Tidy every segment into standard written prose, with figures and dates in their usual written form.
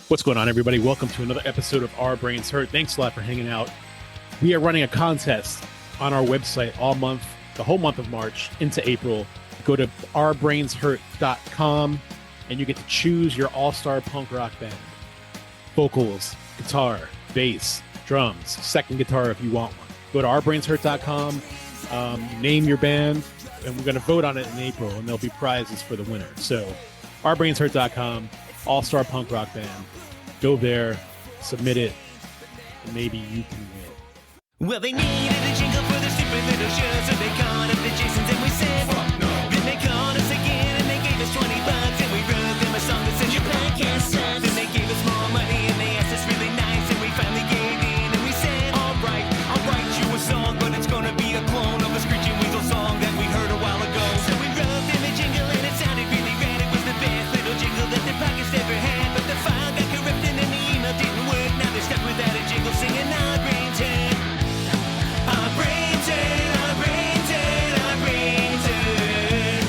What's going on, everybody? Welcome to another episode of Our Brains Hurt. Thanks a lot for hanging out. We are running a contest on our website all month, the whole month of March into April. Go to ourbrainshurt.com and you get to choose your all-star punk rock band. Vocals, guitar, bass, drums, second guitar if you want one. Go to ourbrainshurt.com, name your band, and we're going to vote on it in April, and there'll be prizes for the winner. So ourbrainshurt.com, all-star punk rock band. Go there, submit it, and maybe you can win. Well, they needed a jingle for their stupid little show, so they called up the Jasons and we said, fuck no. Then they called us again and they gave us $20 and we wrote them a song that said, your podcast sucks. Then they gave us more money and they asked us really nice and we finally gave in and we said, all right, I'll write you a song, but it's gonna be a clone of a Screeching Weasel song that we heard a while ago. So we wrote them a jingle and it sounded really rad. It was the best little jingle that the podcast ever had, but the file got corrupted and the email didn't work. Now they're stuck without a jingle singing Our Brains Hurt. Our brains hurt, our brains hurt, our brains hurt.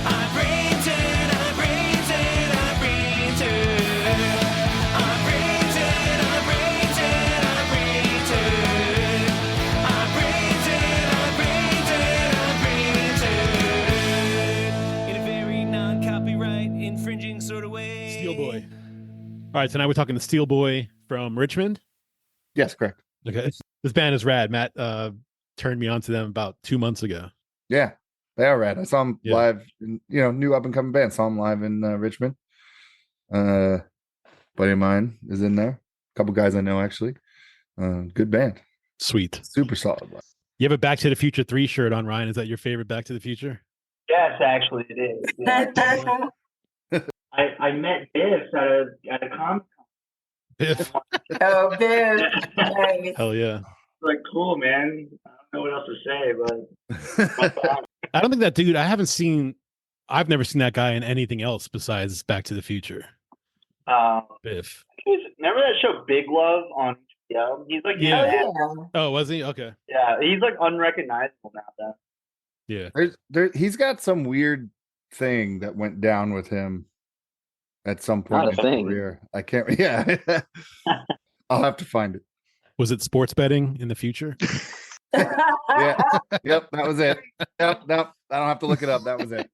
Our brains hurt, our brains hurt, our brains hurt. Our brains hurt, our brains hurt, our brains hurt. Our brains hurt, our brains hurt, our brains hurt. In a very non-copyright infringing sort of way. Steelboy. All right, tonight we're talking to Steelboy from Richmond. Yes, correct. Okay. This band is rad. Matt turned me on to them about 2 months ago. Yeah, they are rad. I saw them live. New up and coming band. Saw them live in Richmond. Buddy of mine is in there. A couple guys I know actually. Good band. Sweet. Super solid. You have a Back to the Future 3 shirt on, Ryan. Is that your favorite Back to the Future? Yes, actually, it is. Yeah. I met Biff at a comic. Biff. Oh, Biff. Nice. Hell yeah. Like, cool, man. I don't know what else to say, but I don't think that dude, I've never seen that guy in anything else besides Back to the Future. Biff. Remember that show Big Love on HBO? He's like, Yeah. Oh, was he? Okay. yeah, he's like unrecognizable now. Though. Yeah. He's got some weird thing that went down with him at some point Not a in his thing. career. I can't. Yeah, I'll have to find it. Was it sports betting in the future? Yeah. Yep. That was it. Yep. Nope. I don't have to look it up. That was it.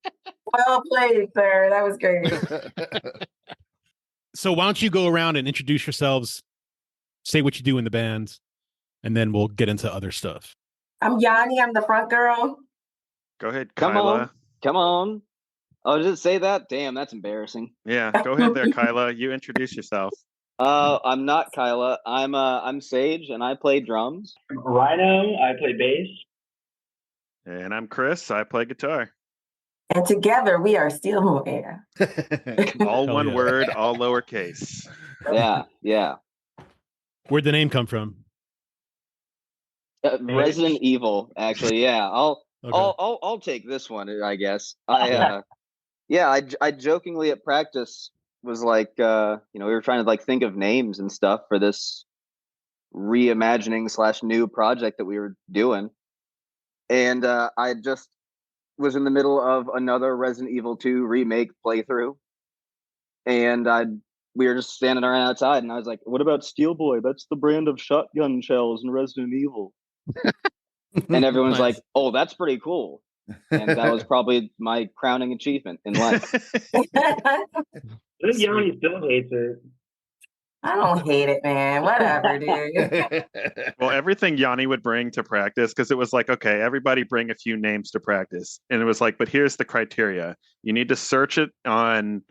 Well played, sir. That was great. So why don't you go around and introduce yourselves, say what you do in the band, and then we'll get into other stuff. I'm Yanni. I'm the front girl. Go ahead, Come Kyla. on. Come on. Oh, did it say that? Damn, that's embarrassing. Yeah, go ahead there, Kyla. You introduce yourself. I'm not Kyla. I'm Sage and I play drums. Rhino, I play bass. And I'm Chris. I play guitar. And together we are Steelboy. All Hell one yeah. word, all lowercase. Yeah. Where'd the name come from? Resident Evil, actually. Yeah. Okay. I'll take this one, I guess. I jokingly at practice was like, we were trying to like think of names and stuff for this reimagining / new project that we were doing. And I just was in the middle of another Resident Evil 2 remake playthrough. And we were just standing around outside and I was like, what about Steelboy? That's the brand of shotgun shells in Resident Evil. And everyone's Nice. like, oh, that's pretty cool. And that was probably my crowning achievement in life. I think Yanni still hates it. I don't hate it, man. Whatever, dude. Well, everything Yanni would bring to practice, because it was like, okay, everybody bring a few names to practice. And it was like, but here's the criteria. You need to search it on,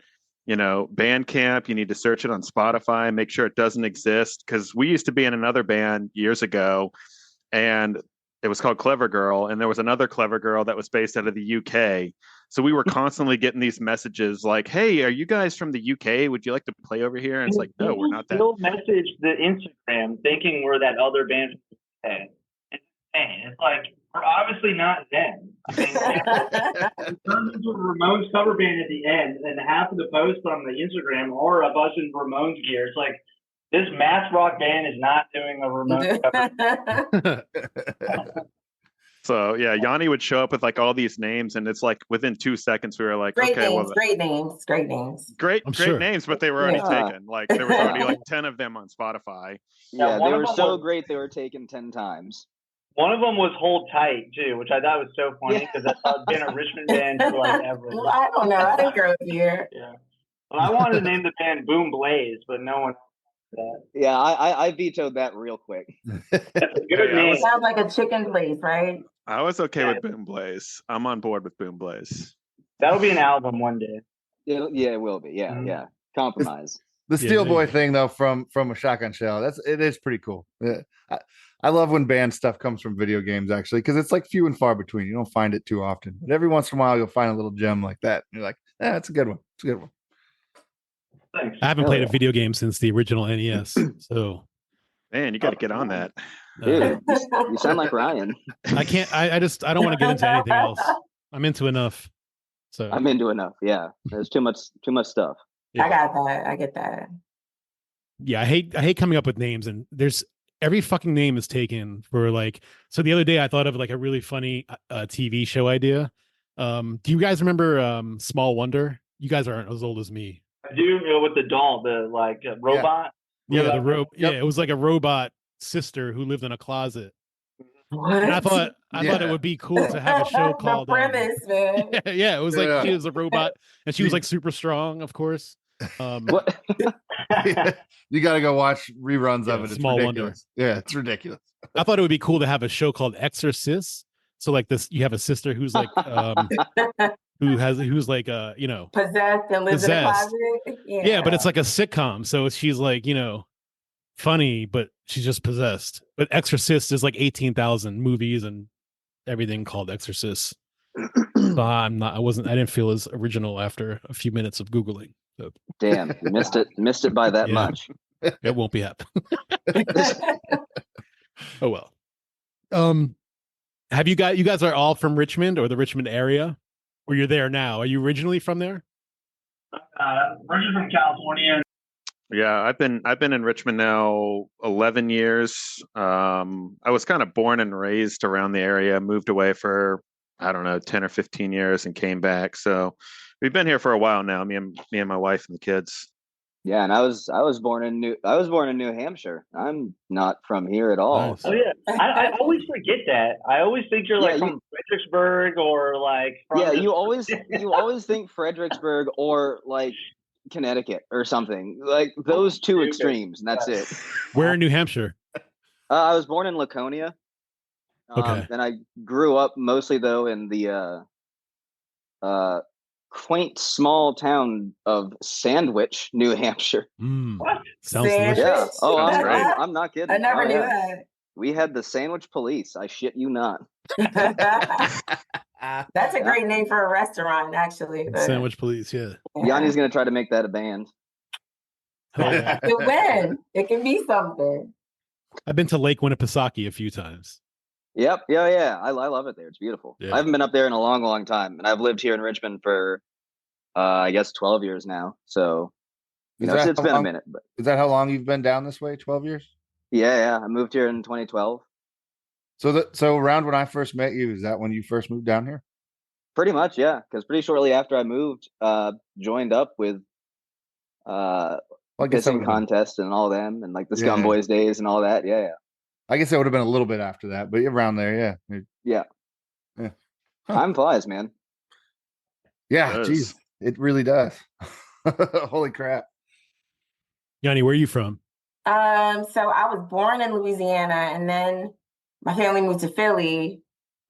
Bandcamp. You need to search it on Spotify, make sure it doesn't exist. Because we used to be in another band years ago, and it was called Clever Girl, and there was another Clever Girl that was based out of the UK. So we were constantly getting these messages like, hey, are you guys from the UK? Would you like to play over here? And it's like, no, we're not that. Still message the Instagram thinking we're that other band. It's like, we're obviously not them. I mean, it turns into a Ramones cover band at the end, and half of the posts on the Instagram are a bunch of Ramones gear. It's like, this math rock band is not doing a Ramones cover. So yeah, Yanni would show up with like all these names, and it's like within 2 seconds we were like, Great okay, names, well, great names, great names. great I'm sure. names, but they were already Yeah. taken. Like there was already like 10 of them on Spotify. Yeah, Yeah, one they of were them so was- great they were taken 10 times. One of them was Hold Tight too, which I thought was so funny Yeah. because that's been a Richmond band for like ever. Well, I don't know. I didn't grow up here. Yeah. Well, I wanted to name the band Boom Blaze, but no one. That. Yeah, I vetoed that real quick. That's a good Hey, name. Sounds like a chicken place, right? I was okay with Boom Blaze. I'm on board with Boom Blaze. That'll be an album one day. Yeah, it will be. Yeah, Mhm. yeah. Compromise. The Yeah, Steel there you Boy go. thing though from a Shotgun Shell, it is pretty cool. Yeah. I love when band stuff comes from video games actually, because it's like few and far between. You don't find it too often, but every once in a while you'll find a little gem like that. And you're like, that's a good one. It's a good one. Thanks. I haven't Hell played a yeah. video game since the original NES, so Man, you got to get on that. Dude, you sound like Ryan. I can't. I don't want to get into anything else. I'm into enough. So I'm into enough. Yeah, there's too much stuff. yeah. I got that. I get that. Yeah, I hate coming up with names, and there's every fucking name is taken for like. So the other day I thought of like a really funny TV show idea. Do you guys remember Small Wonder? You guys aren't as old as me. I do know with the doll, the like robot. Yeah, Robot. yeah, it was like a robot sister who lived in a closet. What? And I thought Yeah. it would be cool to have a show called the premise, man. yeah, it was like Yeah. she was a robot and she was like super strong, of course. What? You got to go watch reruns of Yeah, it. It's Small Wonder. ridiculous. Yeah, it's ridiculous. I thought it would be cool to have a show called Exorcist. So like this, you have a sister who's like who's like Possessed and lives in a Possessed. closet. yeah, but it's like a sitcom. So she's like, funny, but she's just possessed. But Exorcist is like 18,000 movies and everything called Exorcist. So I didn't feel as original after a few minutes of Googling. So Damn, you missed it by that Yeah. much. it won't be happening. Oh well. Have you guys are all from Richmond or the Richmond area? Or you're there now? Are you originally from there? Richard from California. Yeah, I've been in Richmond now 11 years. I was kind of born and raised around the area, moved away for I don't know 10 or 15 years and came back. So we've been here for a while now, me and my wife and the kids. Yeah, and I was born in New Hampshire. I'm not from here at all. Nice. Oh yeah, I always forget that. I always think you're like Yeah, from Fredericksburg or like. From Yeah, the- you always think Fredericksburg or like Connecticut or something like those two Stupid. extremes, and that's it. Where in New Hampshire? I was born in Laconia. Okay. And I grew up mostly though in the quaint small town of Sandwich, New Hampshire. What? Sounds Sandwich? delicious. Yeah. Oh, Sounds great. I'm not kidding. I never Oh, knew yeah. We had the Sandwich Police. I shit you not. that. That's a great name for a restaurant, actually. but- Sandwich Police, yeah. Yanni's gonna try to make that a band. Hell yeah. It win. It can be something. I've been to Lake Winnipesaukee a few times. Yep. Yeah. I love it there. It's beautiful. Yeah. I haven't been up there in a long, long time, and I've lived here in Richmond for, I guess, 12 years now. So, Is it's that been how a long- minute, but Is that how long you've been down this way? 12 years? yeah. I moved here in 2012. So around when I first met you, is that when you first moved down here? Pretty much, yeah. Because pretty shortly after I moved, joined up with Well, I guess that pissing would've been- contests and all them, and like the Yeah. Scum Boys days and all that. Yeah. I guess it would have been a little bit after that, but around there, yeah. Yeah. Yeah. Time flies, man. Yeah, Does. geez, it really does. Holy crap. Yanni, where are you from? So I was born in Louisiana, and then my family moved to Philly,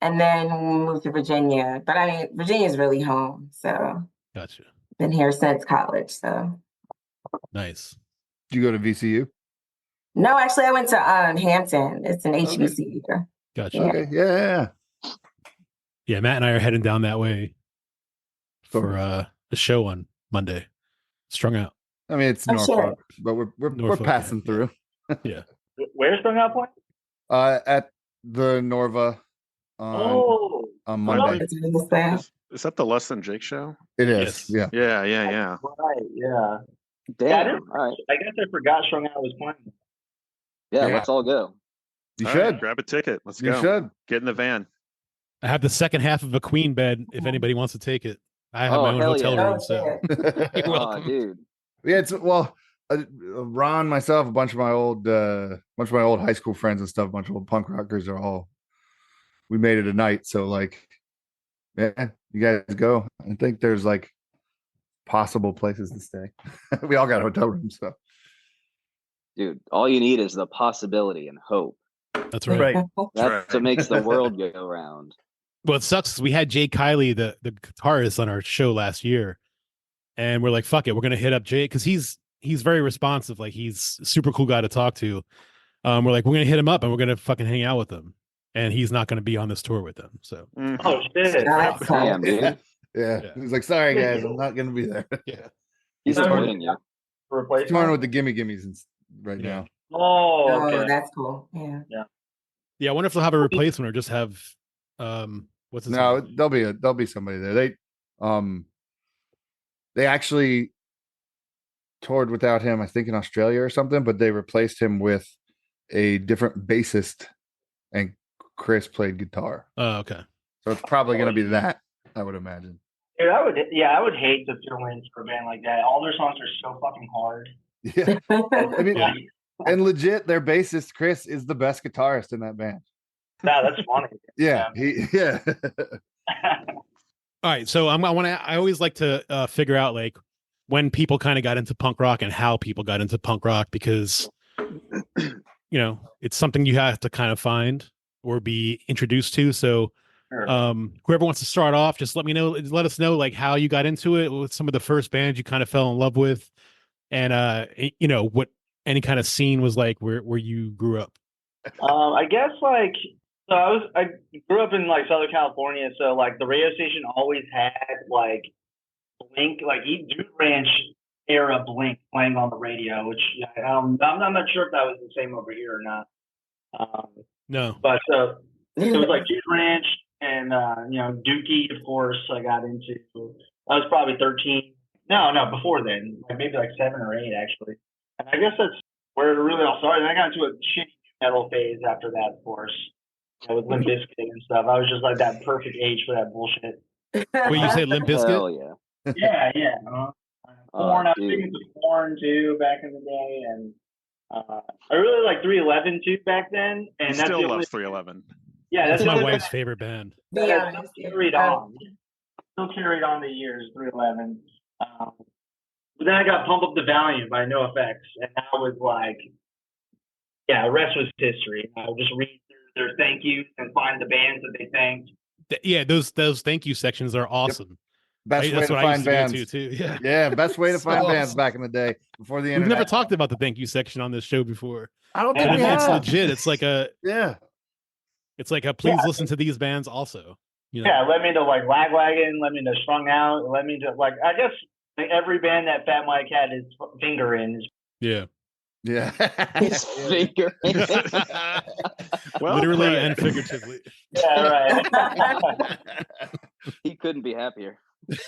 and then we moved to Virginia. But I mean, Virginia's really home, so Gotcha. been here since college. So Nice. Did you go to VCU? no, actually, I went to Hampton. It's an HBCU. Gotcha. Yeah. Okay, yeah. Yeah, Matt and I are heading down that way for a show on Monday. Strung out. I mean, it's Oh, Norfolk, sure. but we're Norfolk, passing yeah. through. Where's Strung Out Point? At the Norva on Monday. That's what I'm saying. Is that the Less Than Jake show? It is, Yes. yeah. Yeah. Right. Yeah. Damn. All right. I guess I forgot Strung Out was playing. Yeah, Yeah. let's all go. You All should. right, grab a ticket. Let's You go. should. Get in the van. I have the second half of a queen bed if anybody wants to take it. I have Oh, my own hell hotel yeah. room, Oh, so shit. you're Oh, welcome. dude. Yeah, it's Ron, myself, a bunch of my old high school friends and stuff, a bunch of old punk rockers are all. We made it a night, so like, yeah, you guys go. I think there's like possible places to stay. We all got hotel rooms, so Dude, all you need is the possibility and hope. That's right. That's what makes the world go round. Well, it sucks 'cause we had Jay Kiley, the guitarist, on our show last year, and we're like, "Fuck it, we're gonna hit up Jay," because he's very responsive. Like he's a super cool guy to talk to. We're like, we're gonna hit him up and we're gonna fucking hang out with him, and he's not gonna be on this tour with them. So Mhm. Oh shit! That's Damn, dude. yeah. Yeah. He's like, sorry guys, I'm not gonna be there. yeah, He's So- avoiding you. Replacement. Torn with the gimme gimmes right Yeah. now. Oh, Oh, okay. that's cool. Yeah. yeah. I wonder if they'll have a replacement or just have what's his No, name? there'll be somebody there. They actually toured without him, I think in Australia or something, but they replaced him with a different bassist, and Chris played guitar. Oh, okay. So it's probably going to be that, I would imagine. Dude, I would hate to fill in for a band like that. All their songs are so fucking hard. Yeah, I mean, Yeah. and legit, their bassist Chris is the best guitarist in that band. Yeah, that's funny. Yeah, yeah. All right, so I always like to figure out like when people kind of got into punk rock and how people got into punk rock, because it's something you have to kind of find or be introduced to. So Sure. whoever wants to start off, just let us know like how you got into it, with some of the first bands you kind of fell in love with, and what any kind of scene was like where you grew up. I guess like so I grew up in like Southern California, so like the radio station always had like Blink, like Dude Ranch era Blink playing on the radio, which I'm not sure if that was the same over here or not. No. But it was like Dude Ranch and Dookie, of course. I got into. I was probably 13. No, before then, like maybe like 7 or 8 actually. And I guess that's where it really all started. And I got into a shitty metal phase after that, of course. With Limp Bizkit and stuff. I was just like that perfect age for that bullshit. Wait, you say Limp Bizkit? Hell yeah. Yeah. Porn. I was big into porn too back in the day, and I really like 311 too back then. And He that's still the only, loves 311. yeah, That's that's my the only wife's thing favorite band. Be that honest. carried on. Still carried on the years 311. But then I got Pump Up the Valiant by NoFX, and that was like, yeah, the rest was history. I would just read through their thank yous and find the bands that they thanked. Yeah, those thank you sections are awesome. Best way That's to what I find used to bands. do too. Yeah. Yeah, best way to So find bands awesome. back in the day before the We've internet. never talked about the thank you section on this show before. I don't Yeah, think we It's have. legit. It's like a please listen to these bands also. Yeah, let me know like Lagwagon, let me know Strung Out, let me know like I guess like, every band that Fat Mike had his finger in is Yeah. Yeah. His finger. Well Literally put. and figuratively. yeah, right. He couldn't be happier.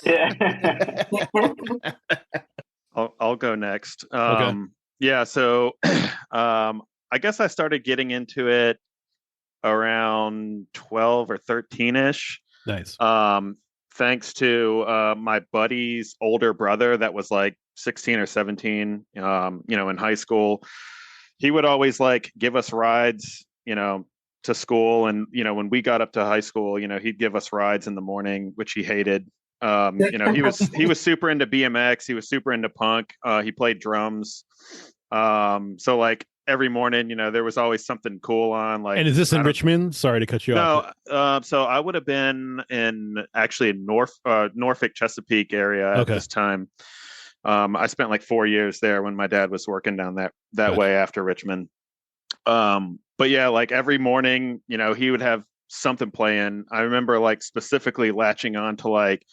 Yeah. I'll go next. Okay. Yeah, so I guess I started getting into it around 12 or 13-ish. Nice. Thanks to my buddy's older brother that was like 16 or 17, in high school. He would always like give us rides, to school. And, when we got up to high school, he'd give us rides in the morning, which he hated. He was super into BMX. He was super into punk. He played drums. So like every morning, there was always something cool on. Like, And is this in Richmond? Sorry to cut you off. No, so I would have been in Norfolk, Chesapeake area at this time. I spent like 4 years there when my dad was working down that way after Richmond. But yeah, like every morning, he would have something playing. I remember like specifically latching on to like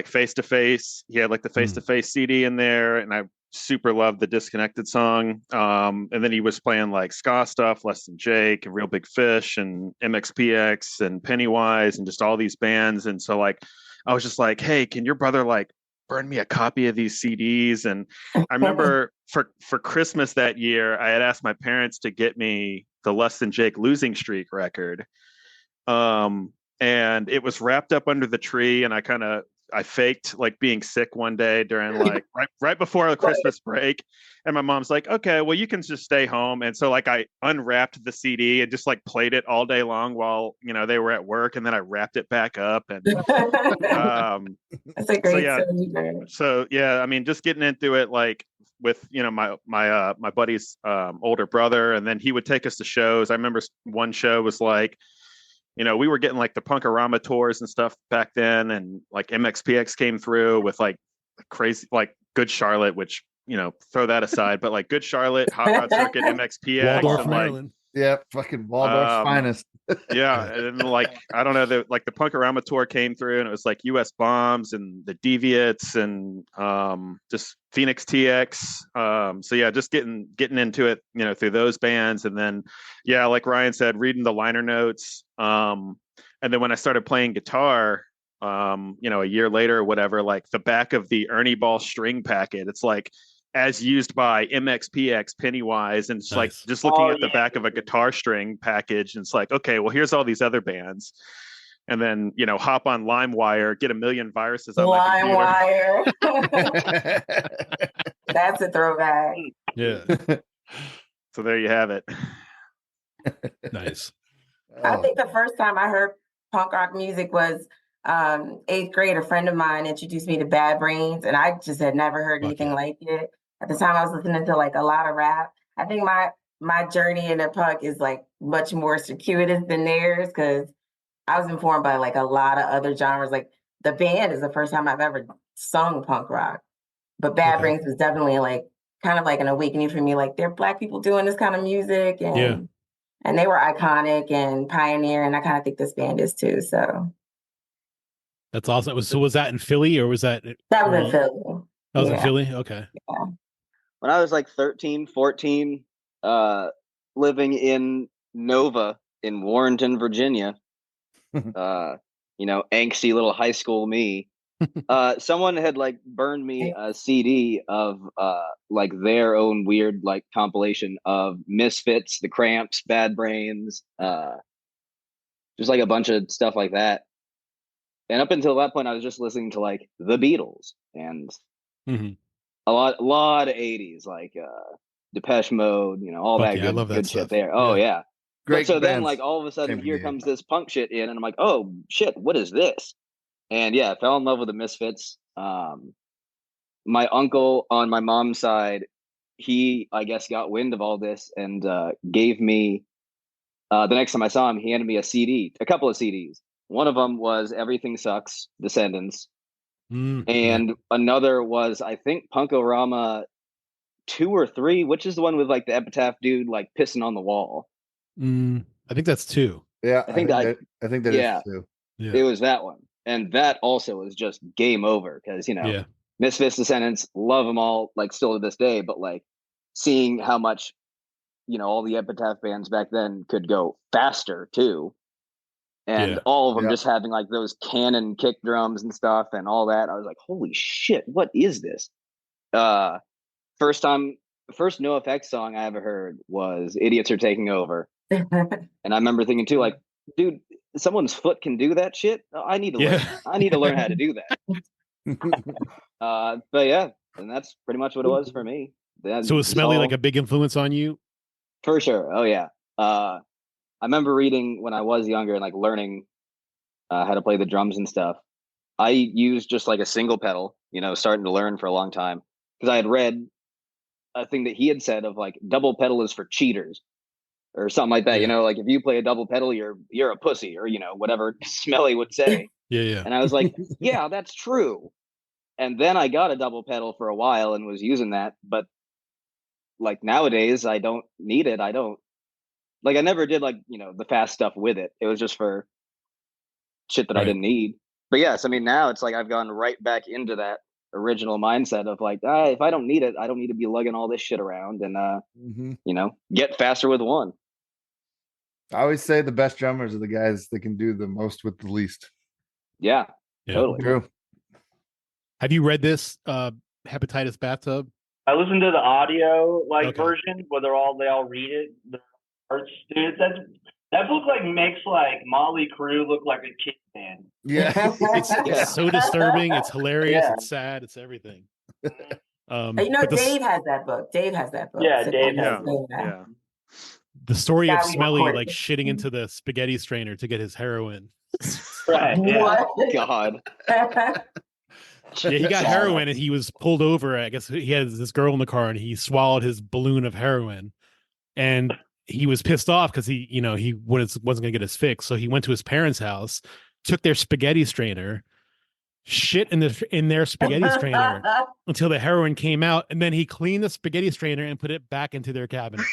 Face to Face. He had like the Face to Face CD in there, and I super loved the Disconnected song. And then he was playing like ska stuff, Less Than Jake and Real Big Fish and MXPX and Pennywise and just all these bands. And so like I was just like, hey, can your brother like burn me a copy of these CDs? And I remember for Christmas that year, I had asked my parents to get me the Less Than Jake Losing Streak record. And it was wrapped up under the tree, and I faked like being sick one day during like right before the Christmas break. And my mom's like, okay, well, you can just stay home. And so like I unwrapped the CD and just like played it all day long while, they were at work. And then I wrapped it back up. And that's a great story. So yeah, I mean, just getting into it like with, my buddy's older brother, and then he would take us to shows. I remember one show was like, we were getting like the Punkorama tours and stuff back then, and like MXPX came through with like crazy, like Good Charlotte, which, throw that aside, but like Good Charlotte, Hot Rod Circuit, MXPX, Waldorf, and Maryland. Yeah, fucking Waldorf's finest. Yeah, and like I don't know, the Punkorama tour came through, and it was like US Bombs and the Deviates and just Phoenix TX. So yeah, just getting into it, through those bands, and then yeah, like Ryan said, reading the liner notes. And then when I started playing guitar, a year later or whatever, like the back of the Ernie Ball string packet, it's like as used by MXPX Pennywise, and it's like just looking at the back of a guitar string package, and it's like, okay, well, here's all these other bands, and then hop on LimeWire, get a million viruses on my computer. That's a throwback. Yeah. So there you have it. Nice. I think the first time I heard punk rock music was 8th grade. A friend of mine introduced me to Bad Brains, and I just had never heard anything like it. At the time, I was listening to like a lot of rap. I think my journey into punk is like much more circuitous than theirs, because I was informed by like a lot of other genres. Like the band is the first time I've ever sung punk rock, but Bad Brains was definitely like kind of like an awakening for me. Like, there are Black people doing this kind of music, and they were iconic and pioneer, and I kind of think this band is too. So that's awesome. Was that in Philly, or was that? That was in Philly. That was in Philly? Okay. Yeah. When I was like 13, 14, living in Nova in Warrenton, Virginia, angsty little high school me, someone had like burned me a CD of like their own weird like compilation of Misfits, The Cramps, Bad Brains, just like a bunch of stuff like that. And up until that point, I was just listening to like the Beatles and a lot of 80s, like Depeche Mode, all that good shit there. Oh yeah. Great. So then like all of a sudden here comes this punk shit in, and I'm like, oh shit, what is this? And yeah, I fell in love with the Misfits. My uncle on my mom's side, he, I guess, got wind of all this and gave me, the next time I saw him, he handed me a couple of CDs. One of them was Everything Sucks, Descendants. And another was, I think, Punkorama 2 or 3, which is the one with like the Epitaph dude like pissing on the wall. I think that's 2. Yeah, I think that is 2. Yeah. It was that one. And that also was just game over, because, Misfits, Descendants, love them all, like still to this day, but like seeing how much, all the Epitaph bands back then could go faster too. And all of them just having like those cannon kick drums and stuff and all that. I was like, holy shit, what is this? First NoFX song I ever heard was Idiots Are Taking Over. And I remember thinking too, like, dude, someone's foot can do that shit. I need to learn. I need to learn how to do that. But yeah, and that's pretty much what it was for me. So was Smelly like a big influence on you? For sure. Oh yeah. I remember reading when I was younger and like learning how to play the drums and stuff. I used just like a single pedal, starting to learn for a long time, because I had read a thing that he had said of like double pedal is for cheaters or something like that. Like if you play a double pedal, you're a pussy, or whatever Smelly would say. Yeah. And I was like, yeah, that's true. And then I got a double pedal for a while and was using that, but like nowadays I don't need it. I never did like, the fast stuff with it. It was just for shit that I didn't need. But yes, I mean, now it's like I've gone right back into that original mindset of like, if I don't need it, I don't need to be lugging all this shit around, and get faster with one. I always say the best drummers are the guys that can do the most with the least. Yeah. Totally true. Have you read this Hepatitis Bathtub? I listened to the audio version where they all read it. The parts, dude, That book like makes like Motley Crue look like a kid band. Yeah. It's so disturbing. It's hilarious. Yeah. It's sad. It's everything. You know, but Dave has that book. Dave has that book. Yeah, So Dave that's has Dave. Yeah. the story of Gotta be Smelly recorded. like shitting into the spaghetti strainer to get his heroin. Right. Yeah. What? God. Yeah, he got Yeah. heroin and he was pulled over. I guess he had this girl in the car and he swallowed his balloon of heroin. And he was pissed off because he wasn't going to get his fix. So he went to his parents' house, took their spaghetti strainer, shit in their spaghetti strainer until the heroin came out, and then he cleaned the spaghetti strainer and put it back into their cabinet.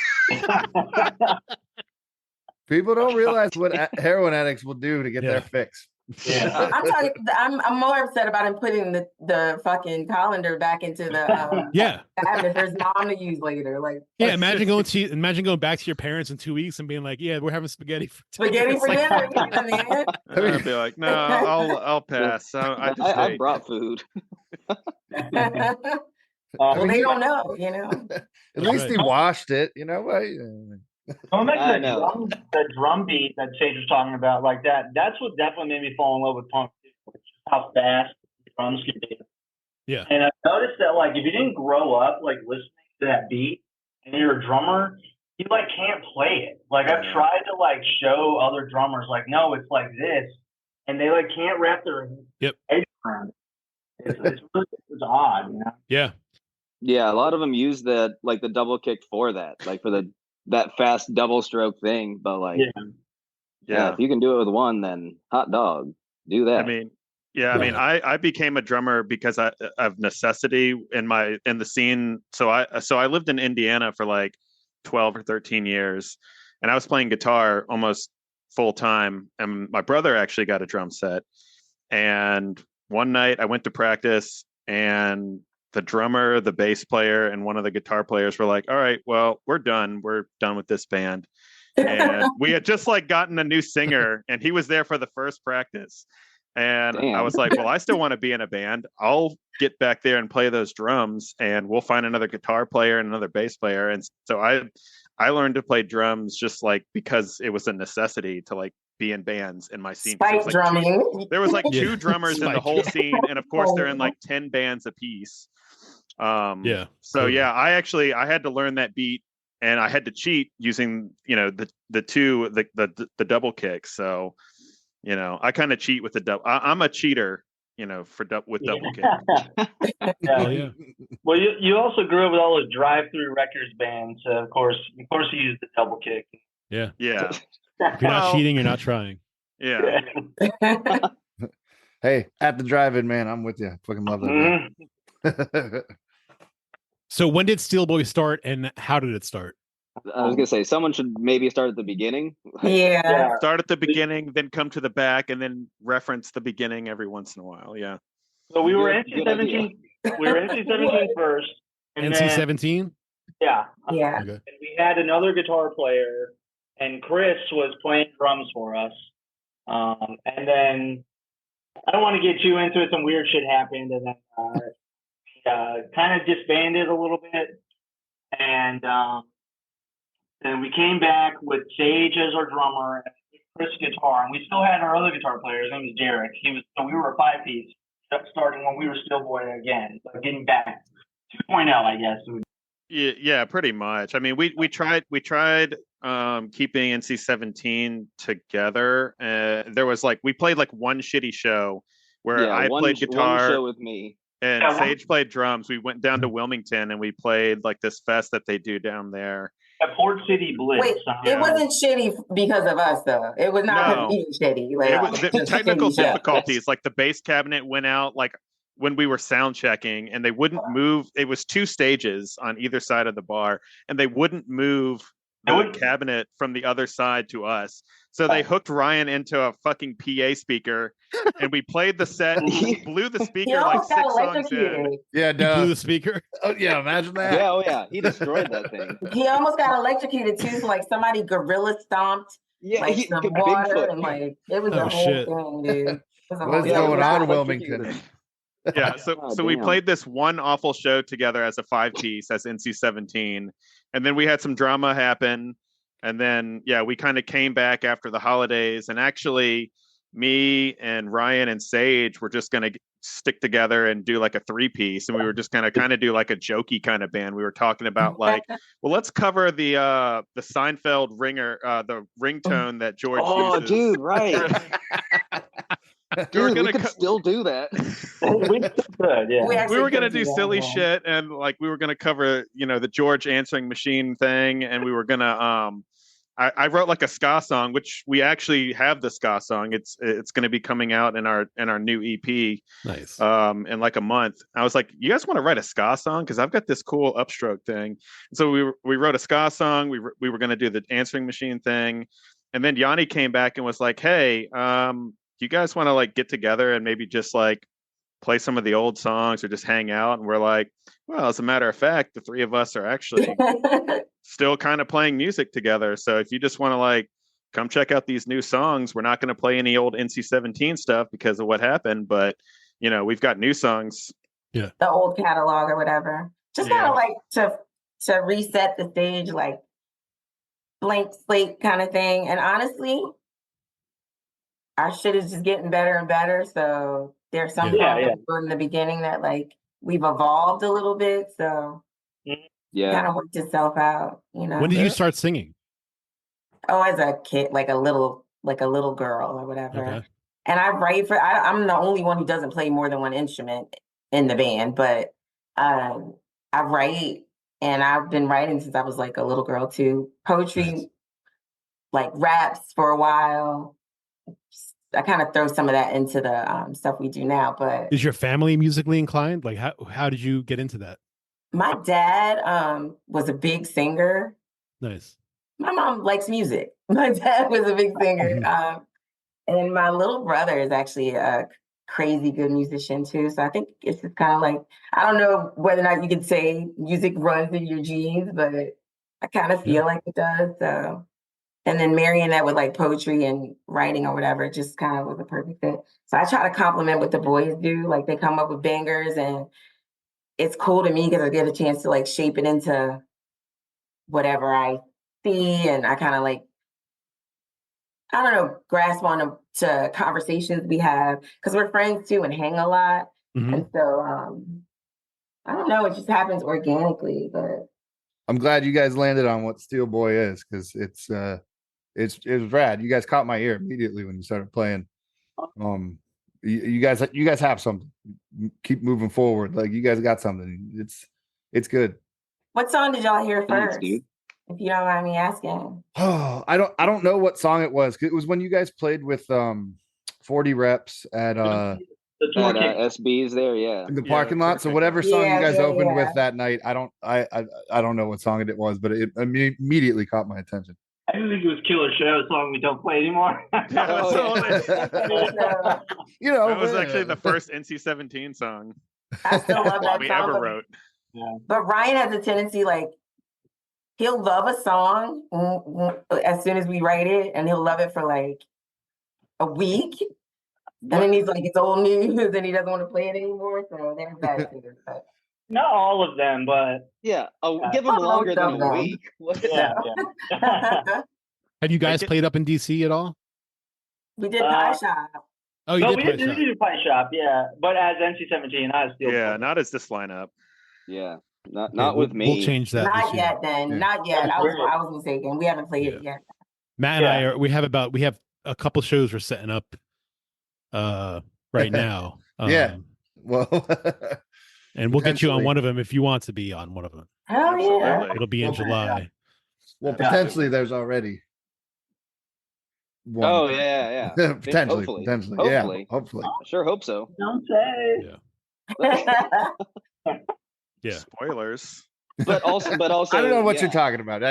People don't realize what heroin addicts will do to get Yeah. their fix. Yeah. I'm more upset about him putting the fucking colander back into the Yeah. cabinet for his mom to use later. Like, Yeah, imagine going back to your parents in 2 weeks and being like, "Yeah, we're having spaghetti for spaghetti It's for like, dinner. Yeah, man. I'd be like, no, I'll pass. I just I ate. brought food. Well, they don't know, you know. At least Right. he washed it, you know what? Going back I to know. the drum beat that Sage was talking about, like that's what definitely made me fall in love with punk, too, which is how fast the drums can be. Yeah. And I noticed that, like, if you didn't grow up, like, listening to that beat and you're a drummer, you, like, can't play it. Like, I've tried to, like, show other drummers, like, no, it's like this. And they, like, can't wrap their head around it. It's odd, you know? Yeah. Yeah, a lot of them use the double kick for that, like for that fast double stroke thing. But like, yeah, if you can do it with one, then hot dog, do that. I mean, I became a drummer because of necessity in the scene. So I lived in Indiana for like 12 or 13 years, and I was playing guitar almost full time. And my brother actually got a drum set. And one night I went to practice, and the drummer, the bass player, and one of the guitar players were like, "All right, well, we're done. We're done with this band." And we had just like gotten a new singer, and he was there for the first practice. And I was like, well, I still want to be in a band. I'll get back there and play those drums, and we'll find another guitar player and another bass player. And so I learned to play drums just like because it was a necessity to like be in bands in my scene. Spike drumming. There was like two drummers in the whole scene, and of course they're in like 10 bands apiece. Yeah. So yeah, I had to learn that beat, and I had to cheat using the double kick. So I kind of cheat with the double. I'm a cheater, with double kick. Yeah. Well, you also grew up with all those drive-through records bands. Of course, you used the double kick. Yeah. Yeah. If you're not cheating, you're not trying. Yeah. Hey, at the drive-in, man, I'm with you. I fucking love that. So when did Steelboy start, and how did it start? I was gonna say someone should maybe start at the beginning. Yeah. Start at the beginning, then come to the back, and then reference the beginning every once in a while. Yeah. So we were Good NC-17. We were NC-17 first. And NC-17? Yeah. Okay. And we had another guitar player, and Chris was playing drums for us. And then I don't want to get too into it. Some weird shit happened, and then kind of disbanded a little bit. And then we came back with Sage as our drummer and Chris guitar, and we still had our other guitar player. His name was Derek. So we were a 5-piece, starting when we were Steelboy again, but getting back 2.0, I guess. Yeah, pretty much. I mean, we tried keeping NC-17 together. There was we played one shitty show where I played guitar. One show with me. And Sage played drums. We went down to Wilmington and we played this fest that they do down there. At Port City Blitz. Wait, it wasn't shitty because of us, though. It was not even shitty. It was the technical difficulties. The bass cabinet went out when we were sound checking, and they wouldn't move. It was 2 stages on either side of the bar, and they wouldn't move the cabinet from the other side to us. So they hooked Ryan into a fucking PA speaker, and we played the set. He blew the speaker 6 songs in. Yeah, He blew the speaker. Oh yeah, imagine that. Yeah, oh yeah, he destroyed that thing. He almost got electrocuted too. So somebody gorilla stomped. Yeah, some water Bigfoot. and it was a whole thing, dude. What's going on, Wilmington? Yeah, so we played this one awful show together as a 5-piece as NC-17, and then we had some drama happen, And then, yeah, we kind of came back after the holidays, and actually me and Ryan and Sage were just going to stick together and do like a 3-piece, and we were just going to kind of do like a jokey kind of band. We were talking about like, well, let's cover the Seinfeld ringer, the ringtone that George uses. Dude, right. Dude, we could still do that. We could, yeah. We were gonna do silly shit, and like we were gonna cover, the George answering machine thing, and we were gonna I wrote like a ska song, which we actually have the ska song. It's going to be coming out in our new EP. Nice. In like a month. I was like, you guys want to write a ska song? Because I've got this cool upstroke thing. And so we wrote a ska song. We were going to do the answering machine thing, and then Yanni came back and was like, hey, do you guys want to like get together and maybe just like play some of the old songs or just hang out? And we're like, well, as a matter of fact, the three of us are actually still kind of playing music together. So if you just want to like come check out these new songs, we're not going to play any old NC-17 stuff because of what happened, but we've got new songs. Yeah. The old catalog or whatever. Just kind of like to reset the stage, like blank slate kind of thing. And honestly, our shit is just getting better and better. So there's some in the beginning that like we've evolved a little bit. So it kind of worked itself out, When did you start singing? Oh, as a kid, like a little girl or whatever. Okay. And I write I'm the only one who doesn't play more than one instrument in the band, but I write, and I've been writing since I was like a little girl too. Poetry, like raps for a while. I kind of throw some of that into the stuff we do now. But is your family musically inclined? Like how did you get into that? My dad was a big singer. Nice. My mom likes music. My dad was a big singer. And my little brother is actually a crazy good musician too. So I think it's just kind of like, I don't know whether or not you could say music runs in your genes, but I kind of feel like it does. So, and then marrying that with like poetry and writing or whatever, just kind of was a perfect fit. So I try to complement what the boys do. Like they come up with bangers, and it's cool to me because I get a chance to like shape it into whatever I see. And I kind of like, I don't know, grasp on to conversations we have because we're friends too and hang a lot. Mm-hmm. And so, I don't know, it just happens organically, but. I'm glad you guys landed on what steelboy is, because it's rad. You guys caught my ear immediately when you started playing. You guys have something. Keep moving forward. Like you guys got something. It's good. What song did y'all hear first? Dude. If you don't mind me asking. Oh, I don't know what song it was. It was when you guys played with 40 reps at SB's there, in the parking lot. So whatever song you guys opened with that night, I don't know what song it was, but it immediately caught my attention. I didn't think it was Killer Show, a song we don't play anymore. That was actually the first NC-17 song I still love that we song, ever wrote. Yeah. But Ryan has a tendency, like, he'll love a song as soon as we write it, and he'll love it for like a week. And then he's like, it's old news, and he doesn't want to play it anymore. So there's that too. But. Not all of them, but give them longer than a week. Yeah. Have you guys played up in DC at all? We did Pie Shop. Oh, you we did Pie Shop, yeah. But as NC-17, not as Steel. Yeah, not as this lineup. Yeah, not with me. We'll change that. Not yet, then. Yeah. Not yet. I was mistaken. We haven't played it yet. Matt and we have a couple shows we're setting up right now. Well, and we'll get you on one of them if you want to be on one of them. Hell yeah. It'll be in July. Well, potentially there's already one. Oh yeah. potentially. Hopefully. Hopefully. I sure hope so. Don't say. Yeah. Spoilers. But also I don't know what you're talking about.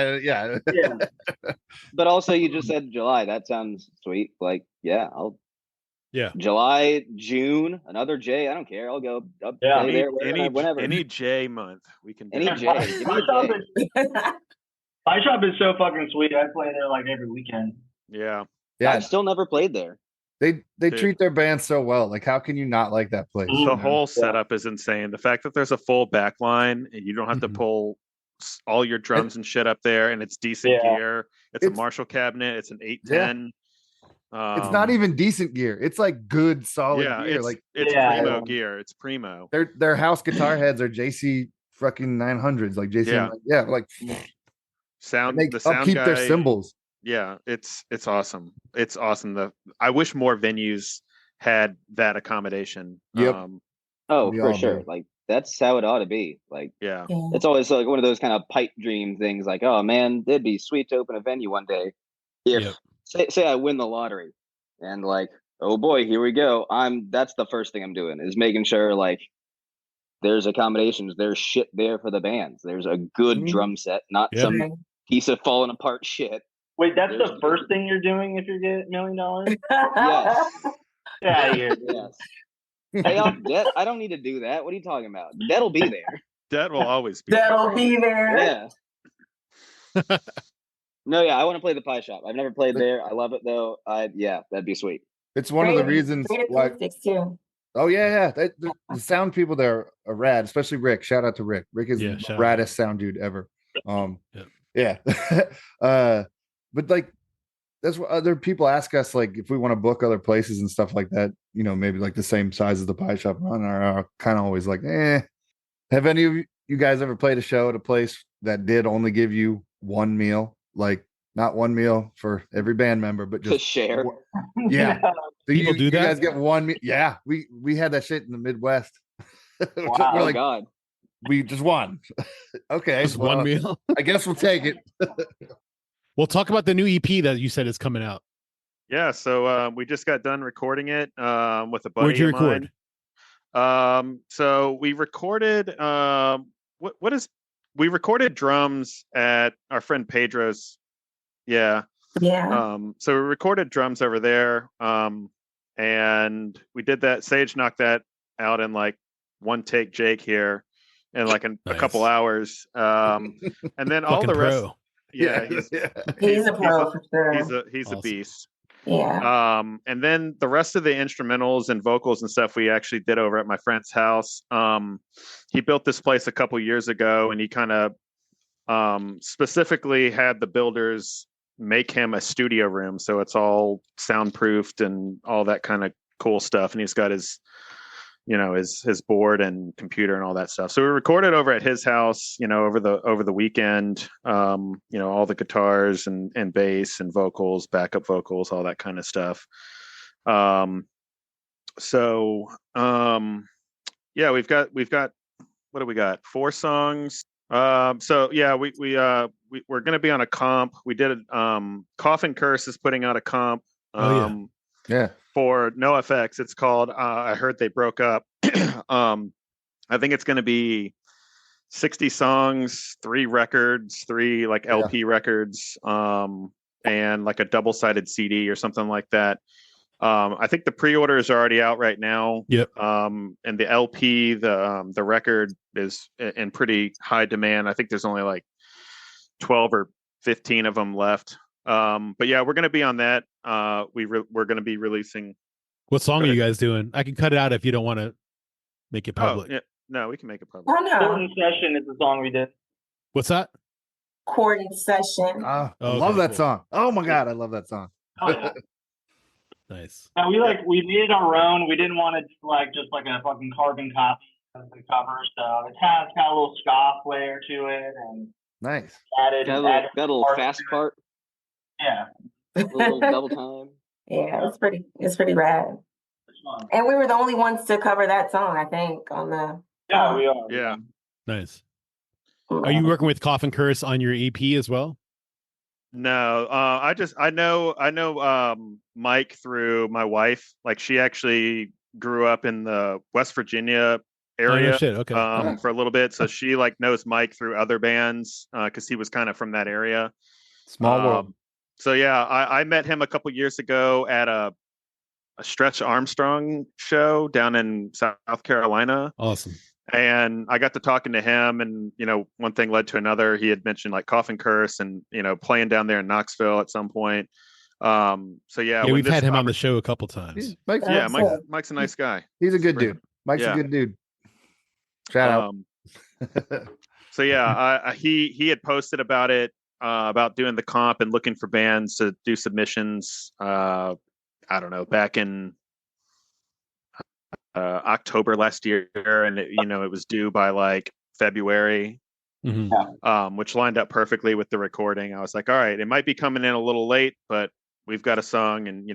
But also you just said July. That sounds sweet. Like, I'll July, June, another J. I don't care. I'll go up there whenever. Any J month we can do. Any J. Pie Shop is so fucking sweet. I play there like every weekend. Yeah. I've still never played there. They treat their band so well. Like, how can you not like that place? The whole setup is insane. The fact that there's a full back line and you don't have to pull all your drums and shit up there, and it's decent Yeah. gear. It's a Marshall cabinet. It's an 810. It's not even decent gear. It's like good, solid gear. It's primo gear. It's primo. Their house guitar heads are JC fucking 900s, like JC. Sound. The I'll sound keep guy, their cymbals. Yeah, it's awesome. It's awesome. I wish more venues had that accommodation. Yep. For sure. Like that's how it ought to be. Like, yeah. It's always like one of those kind of pipe dream things. Like, oh man, it'd be sweet to open a venue one day. If say I win the lottery, and like, oh boy, here we go. That's the first thing I'm doing is making sure like there's accommodations, there's shit there for the bands. There's a good drum set, not some piece of falling apart shit. Wait, that's the first thing you're doing if you get $1 million? Yes. Yeah, yes. Pay off debt? I don't need to do that. What are you talking about? Debt'll be there. Debt will always be That'll be there. Yeah. No, yeah, I want to play the pie shop. I've never played there. I love it though. That'd be sweet. It's one of the reasons why. Too. Oh yeah. The sound people there are rad, especially Rick. Shout out to Rick. Rick is the raddest sound dude ever. But like that's what other people ask us, like if we want to book other places and stuff like that, you know, maybe like the same size as the pie shop run are kind of always like, have any of you guys ever played a show at a place that did only give you one meal? Like not one meal for every band member, but just to share. Yeah. People do that? You guys get one meal. Yeah. We had that shit in the Midwest. Wow. We're like, God. We just won. Okay. Just one meal. I guess we'll take it. We'll talk about the new EP that you said is coming out. Yeah, so we just got done recording it with a buddy Where'd you of record? Mine. So we recorded we recorded drums at our friend Pedro's. Yeah. So we recorded drums over there. And we did that. Sage knocked that out in like one take, Jake here, in like a couple hours. And then all the rest. Pro. Yeah, he's a pro for sure. He's awesome. A beast. Yeah. And then the rest of the instrumentals and vocals and stuff we actually did over at my friend's house. He built this place a couple years ago, and he kind of specifically had the builders make him a studio room, so it's all soundproofed and all that kind of cool stuff. And he's got his board and computer and all that stuff. So we recorded over at his house, over the weekend, all the guitars and bass and vocals, backup vocals, all that kind of stuff. We've got, what do we got? 4 songs. We're going to be on a comp. We did, Coffin Curse is putting out a comp. For NoFX, it's called I Heard They Broke Up. I think it's going to be 60 songs, 3 records, 3 like LP records, and like a double-sided CD or something like that. I think the pre-orders are already out right now. Yep. And the LP, the record is in pretty high demand. I think there's only like 12 or 15 of them left. But yeah, we're going to be on that. We're going to be releasing. What song are you guys doing? I can cut it out if you don't want to make it public. Oh, yeah. No, we can make it public. Oh no. Golden Session is the song we did. What's that? Recording session. I love that song. Oh my God, I love that song. Oh, yeah. Nice. And we made it our own. We didn't want to do like just like a fucking carbon copy of the cover, so it's got a little ska flair to it, and nice. Added a little fast part. Yeah. A little double time. Yeah, it's pretty rad. And we were the only ones to cover that song, I think, on the. Yeah, we are. Yeah. Nice. Are you working with Coffin Curse on your EP as well? No, I know Mike through my wife. Like she actually grew up in the West Virginia area. Oh, no shit. Okay. For a little bit. So she like knows Mike through other bands because he was kind of from that area. Small world. So yeah, I met him a couple years ago at a Stretch Armstrong show down in South Carolina. Awesome. And I got to talking to him, and one thing led to another. He had mentioned like Coffin Curse and playing down there in Knoxville at some point. So yeah, we've had him on the show a couple times. Mike's a nice guy. He's a good dude. Mike's a good dude. Shout out. So yeah, he had posted about it, about doing the comp and looking for bands to do submissions. I don't know, back in October last year, and it was due by like February, which lined up perfectly with the recording. I was like, all right, it might be coming in a little late, but we've got a song, and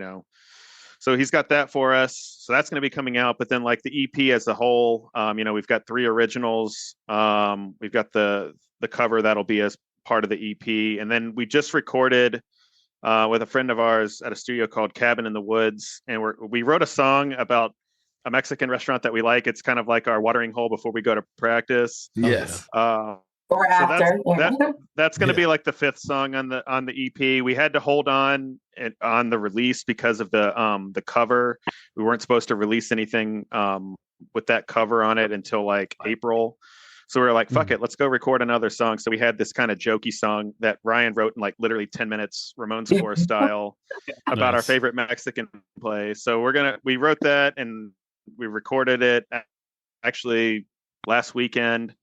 so he's got that for us. So that's going to be coming out. But then like the EP as a whole, we've got 3 originals. We've got the cover that'll be as part of the EP. And then we just recorded with a friend of ours at a studio called Cabin in the Woods. And we wrote a song about a Mexican restaurant that we like. It's kind of like our watering hole before we go to practice. Yes. Or after. That's going to be like the 5th song on the EP. We had to hold on the release because of the cover. We weren't supposed to release anything with that cover on it until like April. So we were like, fuck it, let's go record another song. So we had this kind of jokey song that Ryan wrote in like literally 10 minutes, Ramon score style, about our favorite Mexican place. So we wrote that and we recorded it actually last weekend.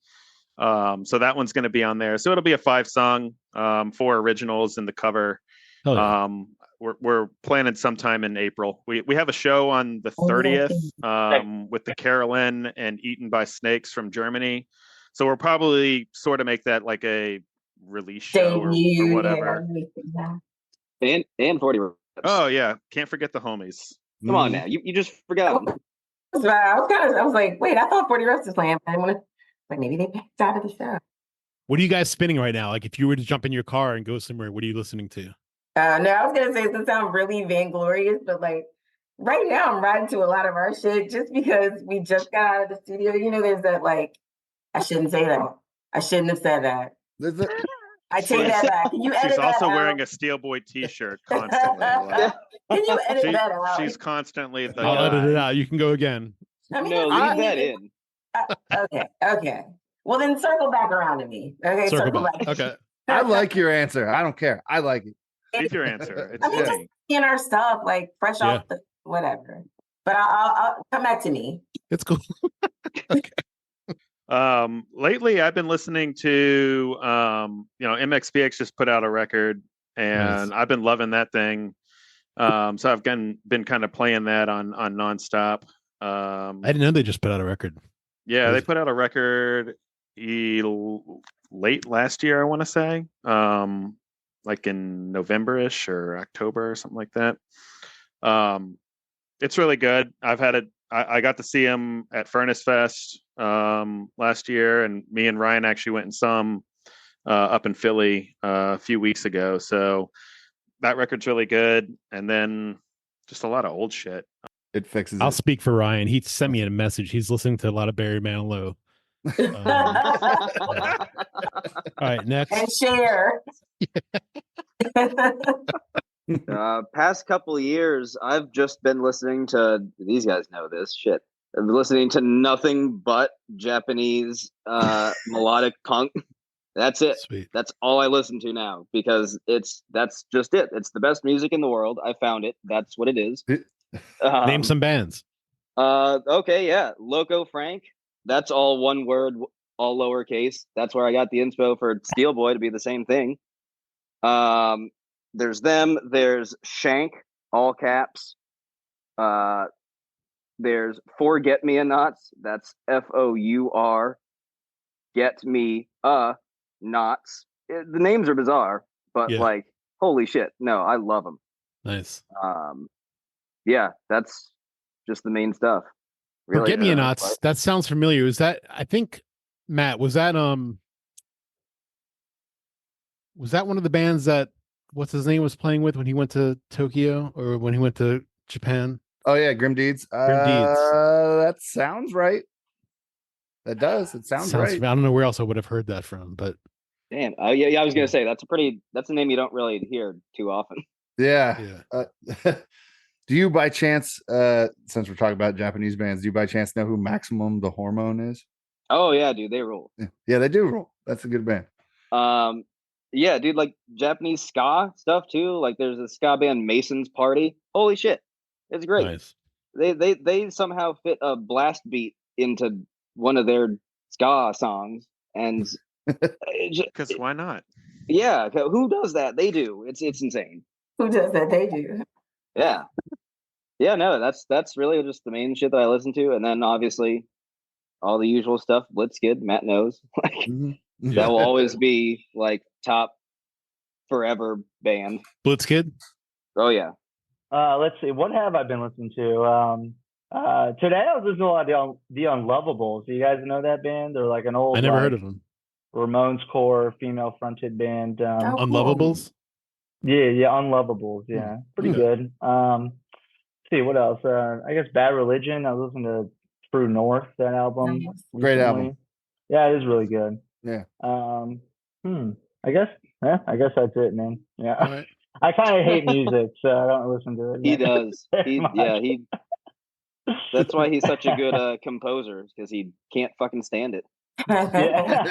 So that one's going to be on there. So it'll be a 5-song, 4 originals in the cover. We're planning sometime in April. We have a show on the 30th with the Carolyn and Eaten by Snakes from Germany. So we'll probably sort of make that like a release show or whatever. And 40 Reps. Oh yeah, can't forget the homies. Come on now, you just forgot. I was like, wait, I thought 40 Reps was playing. I didn't want to. Like maybe they picked out of the show. What are you guys spinning right now? Like if you were to jump in your car and go somewhere, what are you listening to? No, I was gonna say it sounds really vainglorious, but like right now I'm riding to a lot of our shit just because we just got out of the studio. There's that like I shouldn't say that. I shouldn't have said that. I take that back. Can you edit She's also that wearing out? a Steelboy t-shirt constantly. Can you edit that out? She's constantly the I'll guy. edit it out. You can go again. I mean, No, leave that in. Okay. Well, then circle back around to me. Okay, circle back. Okay. I like your answer. I don't care. I like it. Leave your answer. It's just funny. in our stuff, like fresh off the whatever. But I'll come back to me. It's cool. Lately I've been listening to MXPX just put out a record and I've been loving that thing. So I've been kind of playing that on nonstop. I didn't know they just put out a record. Yeah, they put out a record late last year, I want to say, like in November-ish or October or something like that. It's really good. I got to see him at Furnace Fest last year, and me and Ryan actually went and saw him up in Philly a few weeks ago. So that record's really good. And then just a lot of old shit. It fixes I'll speak for Ryan. He sent me a message. He's listening to a lot of Barry Manilow. All right, next. And share. Past couple of years, I've just been listening to, these guys know this shit. I've been listening to nothing but Japanese melodic punk. That's it. Sweet. That's all I listen to now because that's just it. It's the best music in the world. I found it. That's what it is. Name some bands. Okay, yeah. Loco Frank. That's all one word, all lowercase. That's where I got the inspo for Steelboy to be the same thing. There's them. There's Shank, all caps. There's Forget Me a Knots. That's FOUR. Get Me a Knots. The names are bizarre, but like, holy shit. No, I love them. Nice. Yeah, that's just the main stuff. Really, Forget Me a Knots. That sounds familiar. Is that, I think, Matt, was that one of the bands that what's his name was playing with when he went to Tokyo or when he went to Japan? Oh yeah, Grim Deeds. Grim Deeds. That sounds right. That does. It sounds right. I don't know where else I would have heard that from, but damn. Yeah. I was gonna say that's a name you don't really hear too often. Yeah. Do you by chance, since we're talking about Japanese bands, do you by chance know who Maximum the Hormone is? Oh yeah, dude, they rule. Yeah, they do rule. That's a good band. Yeah, dude, like Japanese ska stuff too. Like there's a ska band Mason's Party. Holy shit. It's great. Nice. They somehow fit a blast beat into one of their ska songs, and Because why not? Yeah, who does that? They do. It's insane. Who does that? They do. Yeah. Yeah, no, that's really just the main shit that I listen to, and then obviously all the usual stuff. Blitzkid, Matt knows, like that will always be like top forever band. Blitzkid. Oh yeah. Let's see. What have I been listening to? Today I was listening to a lot of the Unlovables. Do you guys know that band? They're like an old. I never heard of them. Ramones core female fronted band. cool. Unlovables. Yeah, Unlovables. Yeah, pretty good. Let's see what else. I guess Bad Religion. I was listening to True North, that album. Nice. Great recently. album. Yeah, it is really good. Yeah. I guess that's it, man. Yeah. All right. I kind of hate music, so I don't listen to it. He does. much. That's why he's such a good composer, because he can't fucking stand it. Yeah.